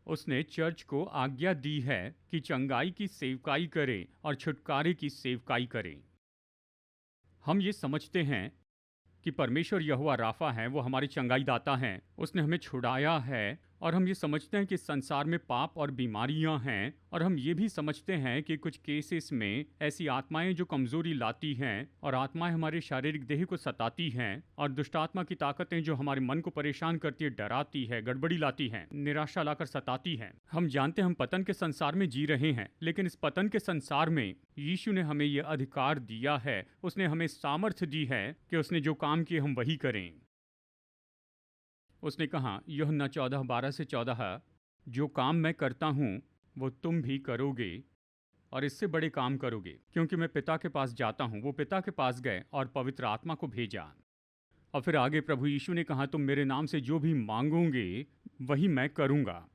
उसने चर्च को आज्ञा दी है कि चंगाई की सेवकाई करें और छुटकारे की सेवकाई करें। हम ये समझते हैं कि परमेश्वर यहोवा राफा है, वो हमारे चंगाई दाता हैं, उसने हमें छुड़ाया है। और हम ये समझते हैं कि संसार में पाप और बीमारियां हैं, और हम ये भी समझते हैं कि कुछ केसेस में ऐसी आत्माएं जो कमजोरी लाती हैं, और आत्माएं हमारे शारीरिक देह को सताती हैं, और दुष्ट आत्मा की ताकतें जो हमारे मन को परेशान करती है, डराती है, गड़बड़ी लाती हैं, निराशा लाकर सताती हैं। हम जानते हैं हम पतन के संसार में जी रहे हैं, लेकिन इस पतन के संसार में यीशु ने हमें यह अधिकार दिया है, उसने हमें सामर्थ्य दी है कि उसने जो काम किए हम वही करें। उसने कहा यूहन्ना 14:12-14, जो काम मैं करता हूँ वो तुम भी करोगे, और इससे बड़े काम करोगे, क्योंकि मैं पिता के पास जाता हूँ। वो पिता के पास गए और पवित्र आत्मा को भेजा। और फिर आगे प्रभु यीशु ने कहा, तुम मेरे नाम से जो भी मांगोगे वही मैं करूँगा।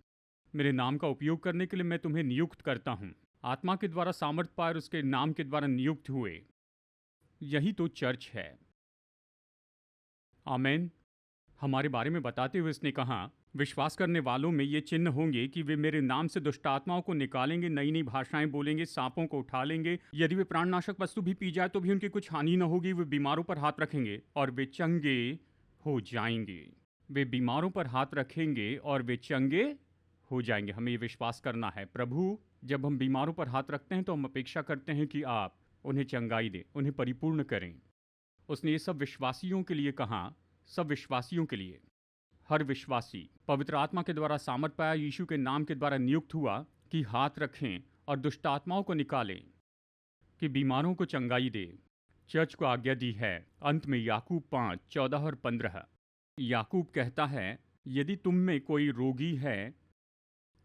मेरे नाम का उपयोग करने के लिए मैं तुम्हें नियुक्त करता हूँ। आत्मा के द्वारा सामर्थ्य पाए, उसके नाम के द्वारा नियुक्त हुए। यही तो चर्च है। आमीन। हमारे बारे में बताते हुए इसने कहा, विश्वास करने वालों में ये चिन्ह होंगे कि वे मेरे नाम से दुष्ट आत्माओं को निकालेंगे, नई नई भाषाएं बोलेंगे, सांपों को उठा लेंगे, यदि वे प्राणनाशक वस्तु भी पी जाए तो भी उनकी कुछ हानि न होगी, वे बीमारों पर हाथ रखेंगे और वे चंगे हो जाएंगे। वे बीमारों पर हाथ रखेंगे और वे चंगे हो जाएंगे। हमें ये विश्वास करना है। प्रभु, जब हम बीमारों पर हाथ रखते हैं तो हम अपेक्षा करते हैं कि आप उन्हें चंगाई दें, उन्हें परिपूर्ण करें। उसने ये सब विश्वासियों के लिए कहा, सब विश्वासियों के लिए। हर विश्वासी पवित्र आत्मा के द्वारा सामर्थ पाया, यीशु के नाम के द्वारा नियुक्त हुआ कि हाथ रखें और दुष्ट आत्माओं को निकालें, कि बीमारों को चंगाई दे। चर्च को आज्ञा दी है। अंत में याकूब 5:14 और 15, याकूब कहता है, यदि तुम में कोई रोगी है,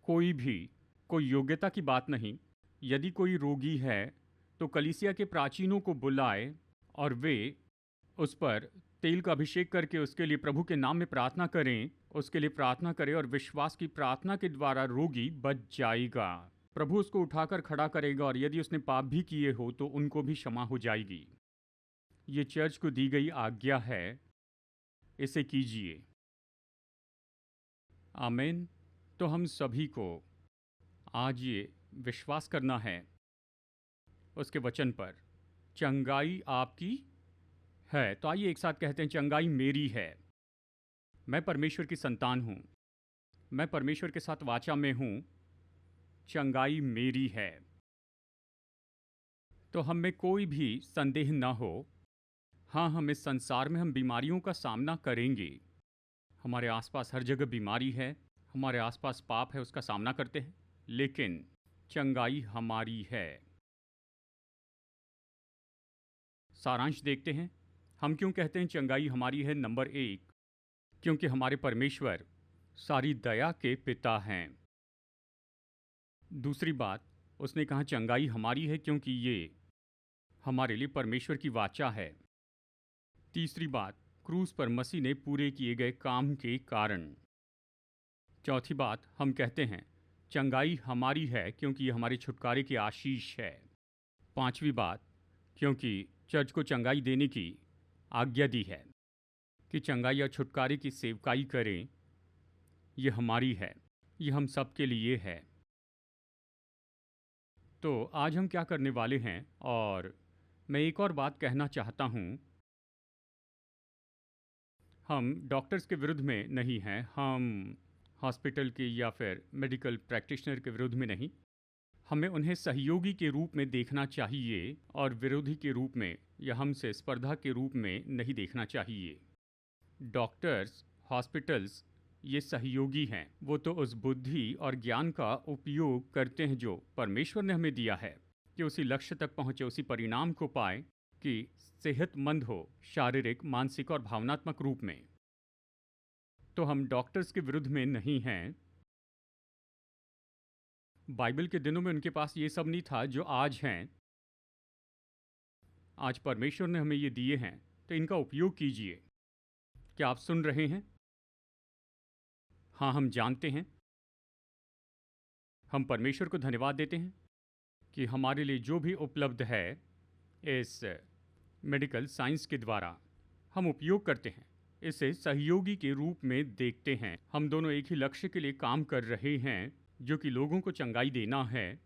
कोई भी, कोई योग्यता की बात नहीं, यदि कोई रोगी है तो कलीसिया के प्राचीनों को बुलाए और वे उस पर तेल का अभिषेक करके उसके लिए प्रभु के नाम में प्रार्थना करें, उसके लिए प्रार्थना करें, और विश्वास की प्रार्थना के द्वारा रोगी बच जाएगा। प्रभु उसको उठाकर खड़ा करेगा, और यदि उसने पाप भी किए हो तो उनको भी क्षमा हो जाएगी। ये चर्च को दी गई आज्ञा है, इसे कीजिए। आमीन। तो हम सभी को आज ये विश्वास करना है उसके वचन पर, चंगाई आपकी है। तो आइए एक साथ कहते हैं, चंगाई मेरी है। मैं परमेश्वर की संतान हूँ, मैं परमेश्वर के साथ वाचा में हूँ, चंगाई मेरी है। तो हम में कोई भी संदेह ना हो। हाँ, हम इस संसार में हम बीमारियों का सामना करेंगे। हमारे आसपास हर जगह बीमारी है, हमारे आसपास पाप है, उसका सामना करते हैं, लेकिन चंगाई हमारी है। सारांश देखते हैं, हम क्यों कहते हैं चंगाई हमारी है। नंबर 1, क्योंकि हमारे परमेश्वर सारी दया के पिता हैं। दूसरी बात, उसने कहा चंगाई हमारी है क्योंकि ये हमारे लिए परमेश्वर की वाचा है। तीसरी बात, क्रूस पर मसीह ने पूरे किए गए काम के कारण। चौथी बात, हम कहते हैं चंगाई हमारी है क्योंकि ये हमारे छुटकारे की आशीष है। पांचवी बात, क्योंकि चर्च को चंगाई देने की आज्ञा दी है कि चंगाई और छुटकारे की सेवकाई करें, ये हमारी है, ये हम सब के लिए है। तो आज हम क्या करने वाले हैं, और मैं एक और बात कहना चाहता हूँ, हम डॉक्टर्स के विरुद्ध में नहीं हैं, हम हॉस्पिटल के या फिर मेडिकल प्रैक्टिशनर के विरुद्ध में नहीं। हमें उन्हें सहयोगी के रूप में देखना चाहिए और विरोधी के रूप में या हमसे स्पर्धा के रूप में नहीं देखना चाहिए। डॉक्टर्स, हॉस्पिटल्स ये सहयोगी हैं। वो तो उस बुद्धि और ज्ञान का उपयोग करते हैं जो परमेश्वर ने हमें दिया है कि उसी लक्ष्य तक पहुँचे, उसी परिणाम को पाए कि सेहतमंद हो, शारीरिक, मानसिक और भावनात्मक रूप में। तो हम डॉक्टर्स के विरुद्ध में नहीं हैं। बाइबल के दिनों में उनके पास ये सब नहीं था जो आज हैं। आज परमेश्वर ने हमें ये दिए हैं, तो इनका उपयोग कीजिए। क्या आप सुन रहे हैं? हाँ, हम जानते हैं। हम परमेश्वर को धन्यवाद देते हैं कि हमारे लिए जो भी उपलब्ध है इस मेडिकल साइंस के द्वारा हम उपयोग करते हैं, इसे सहयोगी के रूप में देखते हैं। हम दोनों एक ही लक्ष्य के लिए काम कर रहे हैं, जो कि लोगों को चंगाई देना है।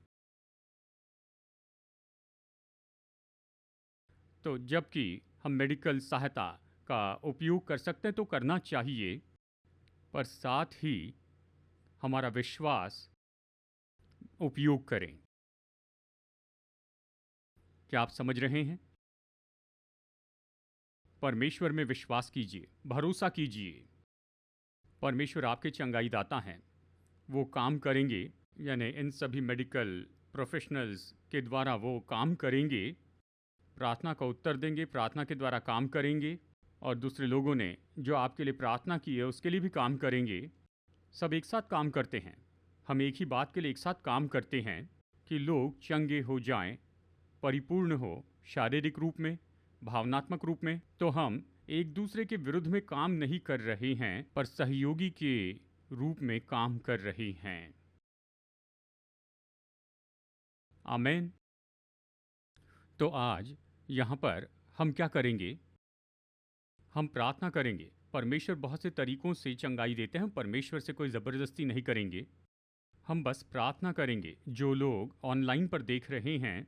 तो जबकि हम मेडिकल सहायता का उपयोग कर सकते हैं तो करना चाहिए, पर साथ ही हमारा विश्वास उपयोग करें। क्या आप समझ रहे हैं? परमेश्वर में विश्वास कीजिए, भरोसा कीजिए। परमेश्वर आपके चंगाई दाता हैं, वो काम करेंगे। यानी इन सभी मेडिकल प्रोफेशनल्स के द्वारा वो काम करेंगे, प्रार्थना का उत्तर देंगे, प्रार्थना के द्वारा काम करेंगे, और दूसरे लोगों ने जो आपके लिए प्रार्थना की है उसके लिए भी काम करेंगे। सब एक साथ काम करते हैं। हम एक ही बात के लिए एक साथ काम करते हैं कि लोग चंगे हो जाएं, परिपूर्ण हो, शारीरिक रूप में, भावनात्मक रूप में। तो हम एक दूसरे के विरुद्ध में काम नहीं कर रहे हैं, पर सहयोगी के रूप में काम कर रहे हैं। आमेन। तो आज यहाँ पर हम क्या करेंगे? हम प्रार्थना करेंगे। परमेश्वर बहुत से तरीकों से चंगाई देते हैं, हम परमेश्वर से कोई ज़बरदस्ती नहीं करेंगे। हम बस प्रार्थना करेंगे। जो लोग ऑनलाइन पर देख रहे हैं,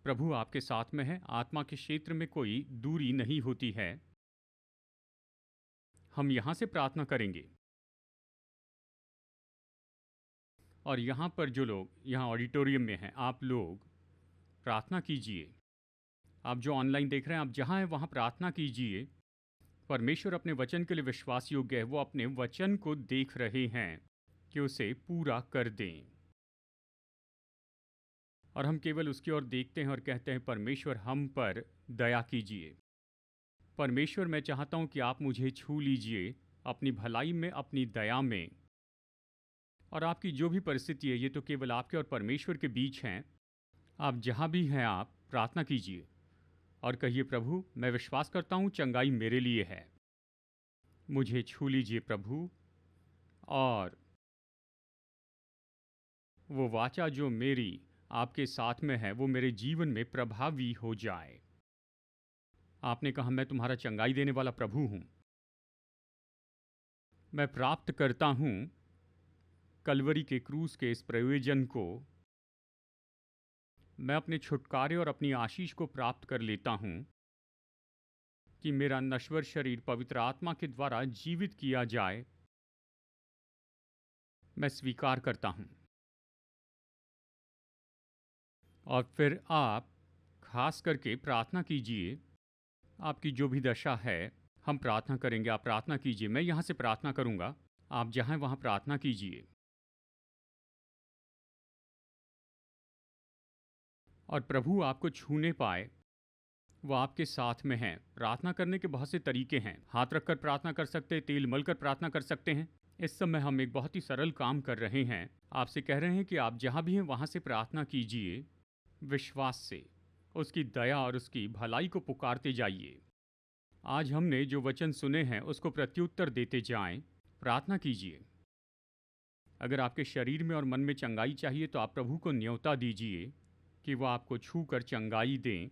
प्रभु आपके साथ में है। आत्मा के क्षेत्र में कोई दूरी नहीं होती है। हम यहाँ से प्रार्थना करेंगे, और यहाँ पर जो लोग यहाँ ऑडिटोरियम में हैं, आप लोग प्रार्थना कीजिए। आप जो ऑनलाइन देख रहे हैं, आप जहाँ हैं वहाँ प्रार्थना कीजिए। परमेश्वर अपने वचन के लिए विश्वास योग्य है। वो अपने वचन को देख रहे हैं कि उसे पूरा कर दें, और हम केवल उसकी ओर देखते हैं और कहते हैं परमेश्वर हम पर दया कीजिए। परमेश्वर, मैं चाहता हूँ कि आप मुझे छू लीजिए अपनी भलाई में, अपनी दया में। और आपकी जो भी परिस्थिति है, ये तो केवल आपके और परमेश्वर के बीच हैं। आप जहाँ भी हैं, आप प्रार्थना कीजिए और कहिए, प्रभु मैं विश्वास करता हूँ चंगाई मेरे लिए है। मुझे छू लीजिए प्रभु, और वो वाचा जो मेरी आपके साथ में है वो मेरे जीवन में प्रभावी हो जाए। आपने कहा मैं तुम्हारा चंगाई देने वाला प्रभु हूँ। मैं प्राप्त करता हूँ कलवरी के क्रूस के इस प्रयोजन को। मैं अपने छुटकारे और अपनी आशीष को प्राप्त कर लेता हूँ कि मेरा नश्वर शरीर पवित्र आत्मा के द्वारा जीवित किया जाए। मैं स्वीकार करता हूँ। और फिर आप खास करके प्रार्थना कीजिए। आपकी जो भी दशा है, हम प्रार्थना करेंगे। आप प्रार्थना कीजिए। मैं यहाँ से प्रार्थना करूँगा, आप जहाँ हैं वहाँ प्रार्थना कीजिए। और प्रभु आपको छूने पाए, वो आपके साथ में हैं। प्रार्थना करने के बहुत से तरीके हैं। हाथ रखकर प्रार्थना कर सकते हैं, तेल मलकर प्रार्थना कर सकते हैं। इस समय हम एक बहुत ही सरल काम कर रहे हैं। आपसे कह रहे हैं कि आप जहाँ भी हैं वहाँ से प्रार्थना कीजिए, विश्वास से उसकी दया और उसकी भलाई को पुकारते जाइए। आज हमने जो वचन सुने हैं उसको प्रत्युत्तर देते जाएं। प्रार्थना कीजिए। अगर आपके शरीर में और मन में चंगाई चाहिए तो आप प्रभु को न्योता दीजिए कि वह आपको छू कर चंगाई दें।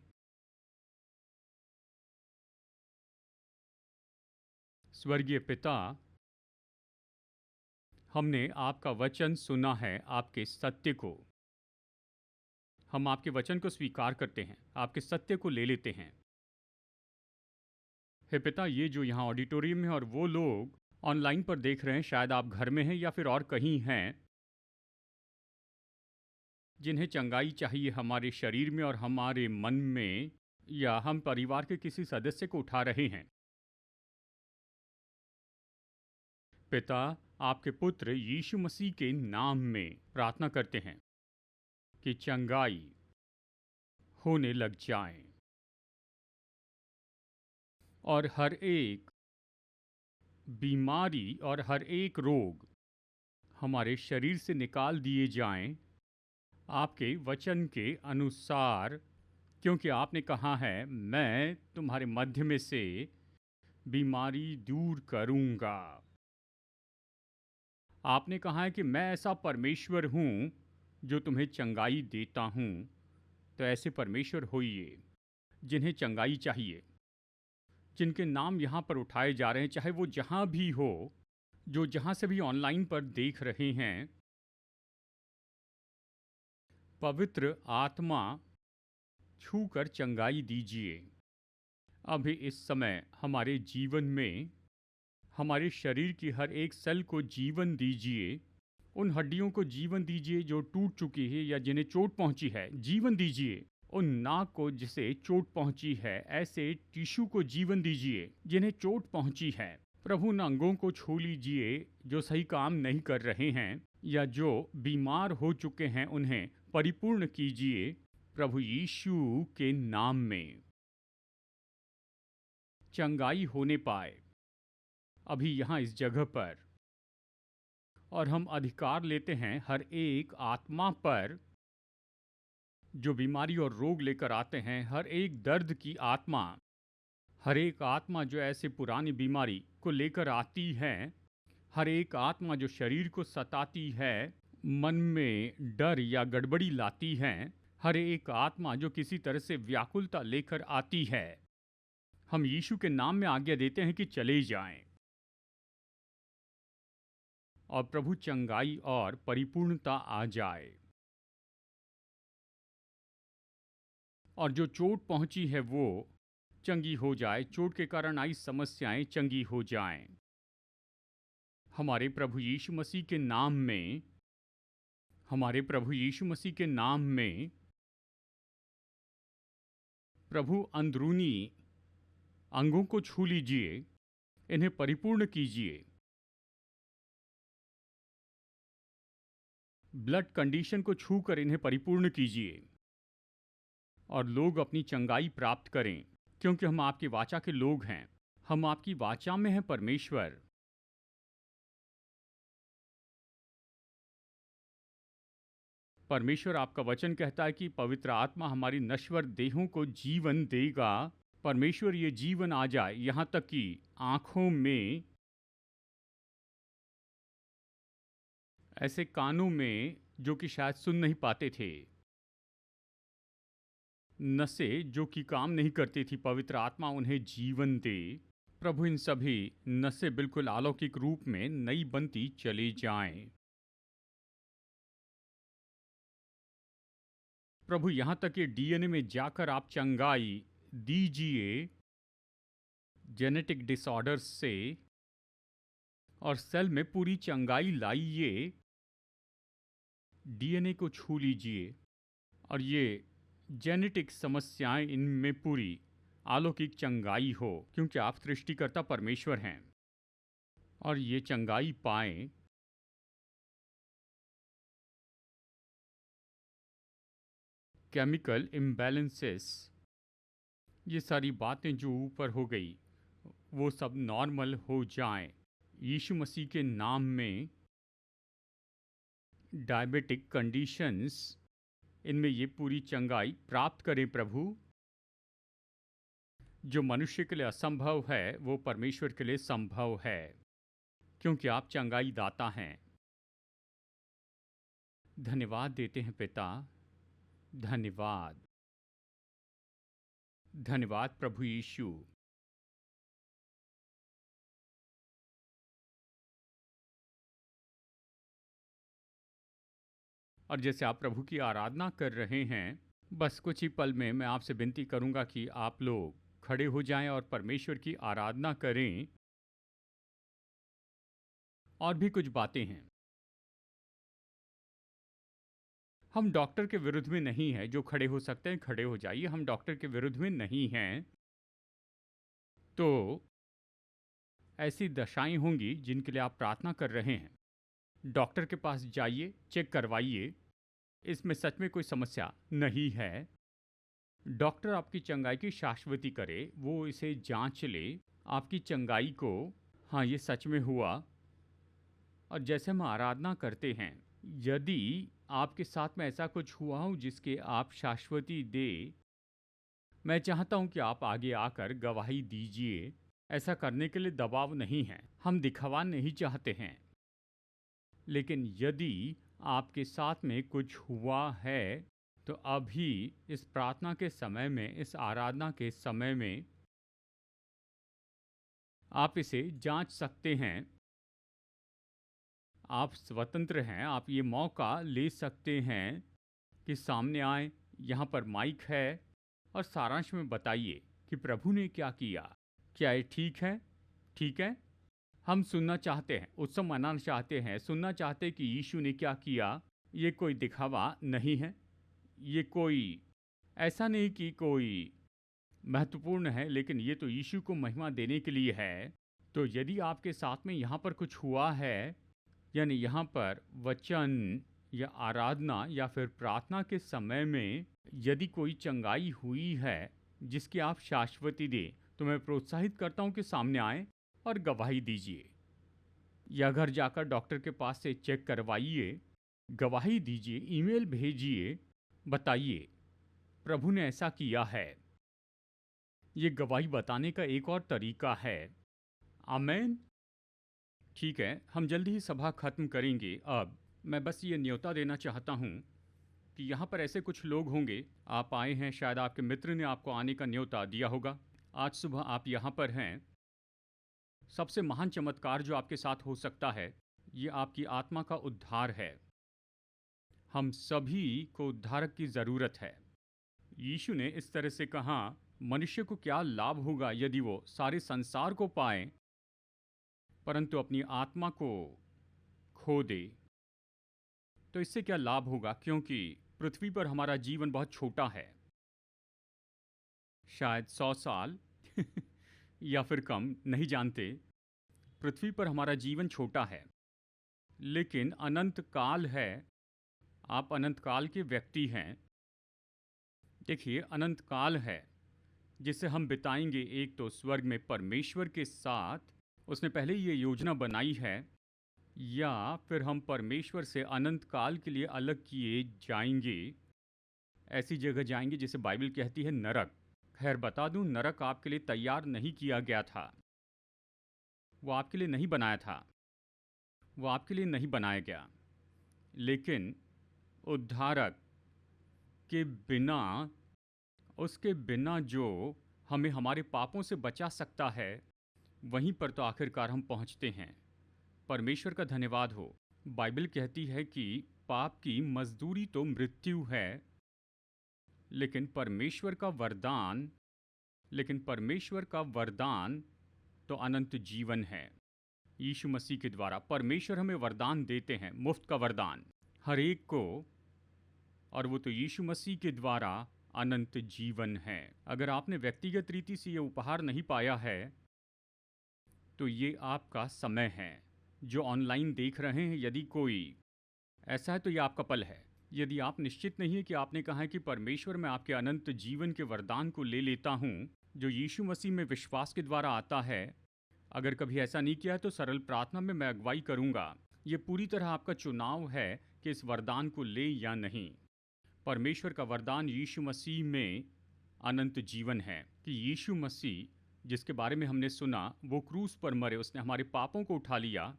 स्वर्गीय पिता, हमने आपका वचन सुना है, आपके सत्य को। हम आपके वचन को स्वीकार करते हैं, आपके सत्य को ले लेते हैं। हे पिता, ये जो यहाँ ऑडिटोरियम में और वो लोग ऑनलाइन पर देख रहे हैं, शायद आप घर में हैं या फिर और कहीं हैं, जिन्हें चंगाई चाहिए हमारे शरीर में और हमारे मन में, या हम परिवार के किसी सदस्य को उठा रहे हैं। पिता, आपके पुत्र यीशु मसीह के नाम में प्रार्थना करते हैं कि चंगाई होने लग जाए और हर एक बीमारी और हर एक रोग हमारे शरीर से निकाल दिए जाएं आपके वचन के अनुसार, क्योंकि आपने कहा है, मैं तुम्हारे मध्य में से बीमारी दूर करूंगा। आपने कहा है कि मैं ऐसा परमेश्वर हूं जो तुम्हें चंगाई देता हूं। तो ऐसे परमेश्वर होइए जिन्हें चंगाई चाहिए, जिनके नाम यहाँ पर उठाए जा रहे हैं, चाहे वो जहाँ भी हो, जो जहाँ से भी ऑनलाइन पर देख रहे हैं। पवित्र आत्मा छूकर चंगाई दीजिए। अभी इस समय हमारे जीवन में हमारे शरीर की हर एक सेल को जीवन दीजिए। उन हड्डियों को जीवन दीजिए जो टूट चुकी है या जिन्हें चोट पहुंची है, जीवन दीजिए। उन नाक को जिसे चोट पहुंची है, ऐसे टिश्यू को जीवन दीजिए जिन्हें चोट पहुंची है। प्रभु, उन अंगों को छू लीजिए जो सही काम नहीं कर रहे हैं या जो बीमार हो चुके हैं, उन्हें परिपूर्ण कीजिए प्रभु यीशु के नाम में। चंगाई होने पाए अभी यहाँ इस जगह पर, और हम अधिकार लेते हैं हर एक आत्मा पर जो बीमारी और रोग लेकर आते हैं, हर एक दर्द की आत्मा, हर एक आत्मा जो ऐसे पुरानी बीमारी को लेकर आती है, हर एक आत्मा जो शरीर को सताती है, मन में डर या गड़बड़ी लाती है, हर एक आत्मा जो किसी तरह से व्याकुलता लेकर आती है, हम यीशु के नाम में आज्ञा देते हैं कि चले जाएं। और प्रभु, चंगाई और परिपूर्णता आ जाए। और जो चोट पहुंची है वो चंगी हो जाए, चोट के कारण आई समस्याएं चंगी हो जाएं। हमारे प्रभु यीशु मसीह के नाम में, हमारे प्रभु यीशु मसीह के नाम में। प्रभु, अंदरूनी अंगों को छू लीजिए, इन्हें परिपूर्ण कीजिए। ब्लड कंडीशन को छूकर इन्हें परिपूर्ण कीजिए और लोग अपनी चंगाई प्राप्त करें, क्योंकि हम आपकी वाचा के लोग हैं। हम आपकी वाचा में हैं परमेश्वर। परमेश्वर, आपका वचन कहता है कि पवित्र आत्मा हमारी नश्वर देहों को जीवन देगा। परमेश्वर, ये जीवन आ जाए यहाँ तक कि आँखों में, ऐसे कानों में जो कि शायद सुन नहीं पाते थे, नसें जो कि काम नहीं करती थी, पवित्र आत्मा उन्हें जीवन दे। प्रभु, इन सभी नसें बिल्कुल अलौकिक रूप में नई बनती चली जाएं। प्रभु, यहाँ तक कि डीएनए में जाकर आप चंगाई दीजिए जेनेटिक डिसऑर्डर्स से, और सेल में पूरी चंगाई लाइए। डीएनए को छू लीजिए और ये जेनेटिक समस्याएं, इनमें पूरी अलौकिक चंगाई हो, क्योंकि आप सृष्टिकर्ता परमेश्वर हैं। और ये चंगाई पाएं। केमिकल इम्बैलेंसेस ये सारी बातें जो ऊपर हो गई वो सब नॉर्मल हो जाएं। यीशु मसीह के नाम में डायबिटिक कंडीशंस, इनमें ये पूरी चंगाई प्राप्त करें प्रभु। जो मनुष्य के लिए असंभव है वो परमेश्वर के लिए संभव है, क्योंकि आप चंगाई दाता हैं। धन्यवाद देते हैं पिता, धन्यवाद, धन्यवाद प्रभु यीशु। और जैसे आप प्रभु की आराधना कर रहे हैं, बस कुछ ही पल में मैं आपसे विनती करूंगा कि आप लोग खड़े हो जाएं और परमेश्वर की आराधना करें। और भी कुछ बातें हैं, हम डॉक्टर के विरुद्ध में नहीं हैं। जो खड़े हो सकते हैं खड़े हो जाइए, हम डॉक्टर के विरुद्ध में नहीं हैं। तो ऐसी दशाएं होंगी जिनके लिए आप प्रार्थना कर रहे हैं, डॉक्टर के पास जाइए, चेक करवाइए। इसमें सच में कोई समस्या नहीं है। डॉक्टर आपकी चंगाई की शाश्वती करे, वो इसे जांच ले आपकी चंगाई को। हाँ, ये सच में हुआ। और जैसे हम आराधना करते हैं, यदि आपके साथ में ऐसा कुछ हुआ हो जिसके आप शाश्वती दे, मैं चाहता हूं कि आप आगे आकर गवाही दीजिए। ऐसा करने के लिए दबाव नहीं है, हम दिखावा नहीं चाहते हैं। लेकिन यदि आपके साथ में कुछ हुआ है तो अभी इस प्रार्थना के समय में, इस आराधना के समय में आप इसे जांच सकते हैं। आप स्वतंत्र हैं, आप ये मौका ले सकते हैं कि सामने आए, यहाँ पर माइक है, और सारांश में बताइए कि प्रभु ने क्या किया। क्या ये ठीक है? ठीक है, हम सुनना चाहते हैं, उत्सव मनाना चाहते हैं, सुनना चाहते हैं कि यीशु ने क्या किया। ये कोई दिखावा नहीं है, ये कोई ऐसा नहीं कि कोई महत्वपूर्ण है, लेकिन ये तो यीशु को महिमा देने के लिए है। तो यदि आपके साथ में यहाँ पर कुछ हुआ है, यानी यहाँ पर वचन या आराधना या फिर प्रार्थना के समय में यदि कोई चंगाई हुई है जिसकी आप शाश्वती दें, तो मैं प्रोत्साहित करता हूँ कि सामने आएँ और गवाही दीजिए, या घर जाकर डॉक्टर के पास से चेक करवाइए, गवाही दीजिए, ईमेल भेजिए, बताइए प्रभु ने ऐसा किया है। ये गवाही बताने का एक और तरीका है। आमेन। ठीक है, हम जल्दी ही सभा खत्म करेंगे। अब मैं बस ये न्योता देना चाहता हूँ कि यहाँ पर ऐसे कुछ लोग होंगे, आप आए हैं, शायद आपके मित्र ने आपको आने का न्योता दिया होगा, आज सुबह आप यहाँ पर हैं। सबसे महान चमत्कार जो आपके साथ हो सकता है, ये आपकी आत्मा का उद्धार है। हम सभी को उद्धारक की ज़रूरत है। यीशु ने इस तरह से कहा, मनुष्य को क्या लाभ होगा यदि वो सारे संसार को पाए परंतु अपनी आत्मा को खो दे। तो इससे क्या लाभ होगा, क्योंकि पृथ्वी पर हमारा जीवन बहुत छोटा है, शायद 100 साल या फिर कम, नहीं जानते। पृथ्वी पर हमारा जीवन छोटा है, लेकिन अनंत काल है। आप अनंत काल के व्यक्ति हैं। देखिए, अनंत काल है जिसे हम बिताएंगे एक तो स्वर्ग में परमेश्वर के साथ, उसने पहले ये योजना बनाई है, या फिर हम परमेश्वर से अनंत काल के लिए अलग किए जाएंगे। ऐसी जगह जाएंगे जिसे बाइबल कहती है नरक। खैर बता दूं, नरक आपके लिए तैयार नहीं किया गया था, वो आपके लिए नहीं बनाया था, वो आपके लिए नहीं बनाया गया। लेकिन उद्धारक के बिना, उसके बिना जो हमें हमारे पापों से बचा सकता है, वहीं पर तो आखिरकार हम पहुंचते हैं। परमेश्वर का धन्यवाद हो। बाइबल कहती है कि पाप की मजदूरी तो मृत्यु है, लेकिन परमेश्वर का वरदान तो अनंत जीवन है। यीशु मसीह के द्वारा परमेश्वर हमें वरदान देते हैं, मुफ्त का वरदान हर एक को, और वो तो यीशु मसीह के द्वारा अनंत जीवन है। अगर आपने व्यक्तिगत रीति से ये उपहार नहीं पाया है, तो ये आपका समय है। जो ऑनलाइन देख रहे हैं, यदि कोई ऐसा है तो ये आपका पल है। यदि आप निश्चित नहीं है कि आपने कहा है कि परमेश्वर मैं आपके अनंत जीवन के वरदान को ले लेता हूँ, जो यीशु मसीह में विश्वास के द्वारा आता है, अगर कभी ऐसा नहीं किया है तो सरल प्रार्थना में मैं अगुवाई करूंगा। ये पूरी तरह आपका चुनाव है कि इस वरदान को ले या नहीं। परमेश्वर का वरदान यीशु मसीह में अनंत जीवन है कि यीशु मसीह जिसके बारे में हमने सुना, वो क्रूस पर मरे, उसने हमारे पापों को उठा लिया,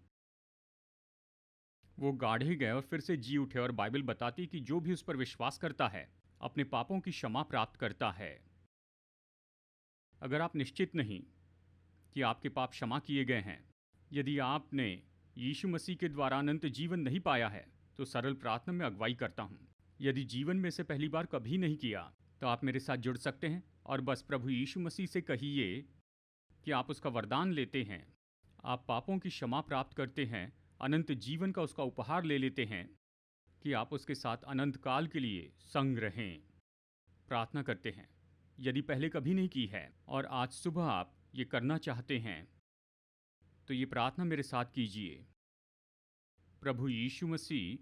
वो गाढ़े गए और फिर से जी उठे। और बाइबल बताती कि जो भी उस पर विश्वास करता है अपने पापों की क्षमा प्राप्त करता है। अगर आप निश्चित नहीं कि आपके पाप क्षमा किए गए हैं, यदि आपने यीशु मसीह के द्वारा अनंत जीवन नहीं पाया है, तो सरल प्रार्थना में अगुवाई करता हूँ। यदि जीवन में से पहली बार कभी नहीं किया तो आप मेरे साथ जुड़ सकते हैं और बस प्रभु यीशु मसीह से कहिए कि आप उसका वरदान लेते हैं, आप पापों की क्षमा प्राप्त करते हैं, अनंत जीवन का उसका उपहार ले लेते हैं कि आप उसके साथ अनंत काल के लिए संग रहें। प्रार्थना करते हैं। यदि पहले कभी नहीं की है और आज सुबह आप ये करना चाहते हैं, तो ये प्रार्थना मेरे साथ कीजिए। प्रभु यीशु मसीह,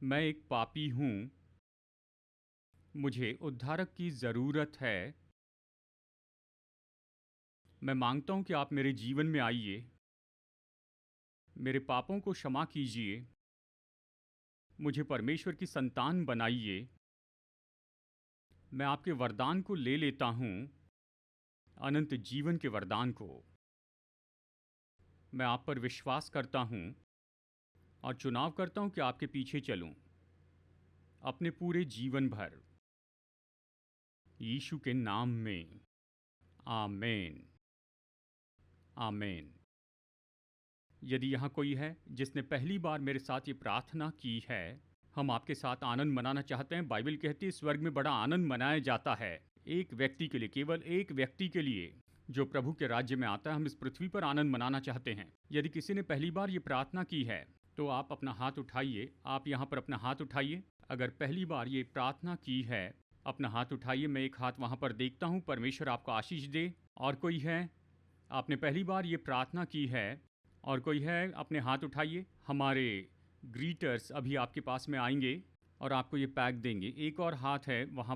मैं एक पापी हूँ, मुझे उद्धारक की ज़रूरत है। मैं मांगता हूँ कि आप मेरे जीवन में आइए, मेरे पापों को क्षमा कीजिए, मुझे परमेश्वर की संतान बनाइए। मैं आपके वरदान को ले लेता हूँ, अनंत जीवन के वरदान को। मैं आप पर विश्वास करता हूँ और चुनाव करता हूँ कि आपके पीछे चलूँ अपने पूरे जीवन भर। यीशु के नाम में, आमीन, आमीन। यदि यहाँ कोई है जिसने पहली बार मेरे साथ ये प्रार्थना की है, हम आपके साथ आनंद मनाना चाहते हैं। बाइबल कहती है स्वर्ग में बड़ा आनंद मनाया जाता है एक व्यक्ति के लिए, केवल एक व्यक्ति के लिए जो प्रभु के राज्य में आता है। हम इस पृथ्वी पर आनंद मनाना चाहते हैं। यदि किसी ने पहली बार ये प्रार्थना की है तो आप अपना हाथ उठाइए। आप यहाँ पर अपना हाथ उठाइए। अगर पहली बार ये प्रार्थना की है, अपना हाथ उठाइए। मैं एक हाथ वहाँ पर देखता हूँ। परमेश्वर आपको आशीष दे। और कोई है, आपने पहली बार ये प्रार्थना की है और कोई है, अपने हाथ उठाइए। हमारे ग्रीटर्स अभी आपके पास में आएंगे और आपको ये पैक देंगे। एक और हाथ है वहाँ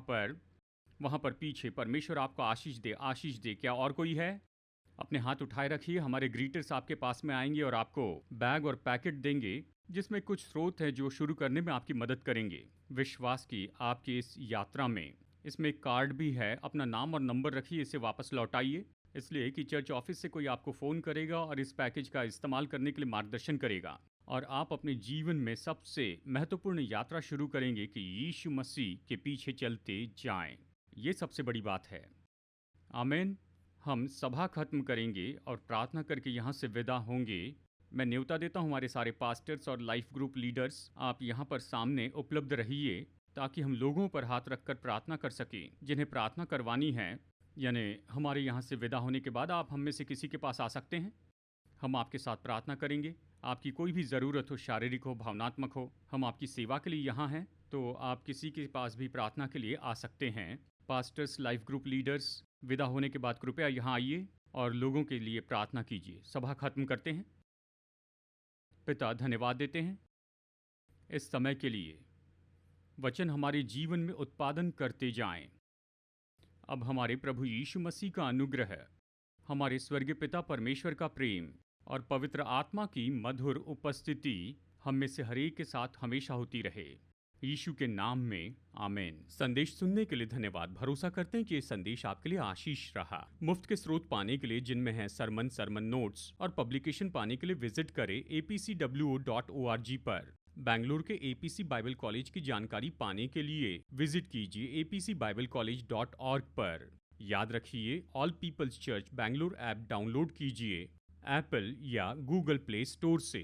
पर पीछे। परमेश्वर आपको आशीष दे, आशीष दे। क्या और कोई है? अपने हाथ उठाए रखिए। हमारे ग्रीटर्स आपके पास में आएंगे और आपको बैग और पैकेट देंगे जिसमें कुछ स्रोत है जो शुरू करने में आपकी मदद करेंगे विश्वास की आपकी इस यात्रा में। इसमें एक कार्ड भी है। अपना नाम और नंबर रखिए, इसे वापस लौटाइए, इसलिए कि चर्च ऑफिस से कोई आपको फ़ोन करेगा और इस पैकेज का इस्तेमाल करने के लिए मार्गदर्शन करेगा और आप अपने जीवन में सबसे महत्वपूर्ण यात्रा शुरू करेंगे कि यीशु मसीह के पीछे चलते जाएं। ये सबसे बड़ी बात है। आमीन। हम सभा खत्म करेंगे और प्रार्थना करके यहाँ से विदा होंगे। मैं न्योता देता हूँ हमारे सारे पास्टर्स और लाइफ ग्रुप लीडर्स, आप यहाँ पर सामने उपलब्ध रहिए ताकि हम लोगों पर हाथ रखकर प्रार्थना कर सकें जिन्हें प्रार्थना करवानी है। यानी हमारे यहाँ से विदा होने के बाद आप हम में से किसी के पास आ सकते हैं। हम आपके साथ प्रार्थना करेंगे। आपकी कोई भी ज़रूरत हो, शारीरिक हो, भावनात्मक हो, हम आपकी सेवा के लिए यहाँ हैं, तो आप किसी के पास भी प्रार्थना के लिए आ सकते हैं। पास्टर्स, लाइफ ग्रुप लीडर्स, विदा होने के बाद कृपया यहाँ आइए और लोगों के लिए प्रार्थना कीजिए। सभा खत्म करते हैं। पिता, धन्यवाद देते हैं इस समय के लिए। वचन हमारे जीवन में उत्पादन करते जाएं। अब हमारे प्रभु यीशु मसीह का अनुग्रह, हमारे स्वर्गीय पिता परमेश्वर का प्रेम और पवित्र आत्मा की मधुर उपस्थिति हम में से हर एक के साथ हमेशा होती रहे। यीशु के नाम में, आमीन। संदेश सुनने के लिए धन्यवाद। भरोसा करते हैं कि ये संदेश आपके लिए आशीष रहा। मुफ्त के स्रोत पाने के लिए, जिनमें हैं सरमन नोट्स और पब्लिकेशन, पाने के लिए विजिट करें apcwo.org पर। बेंगलुरु के एपीसी बाइबल कॉलेज की जानकारी पाने के लिए विजिट कीजिए apcbiblecollege.org पर। याद रखिए, all peoples church Bengaluru app download कीजिए एप्पल या गूगल प्ले स्टोर से।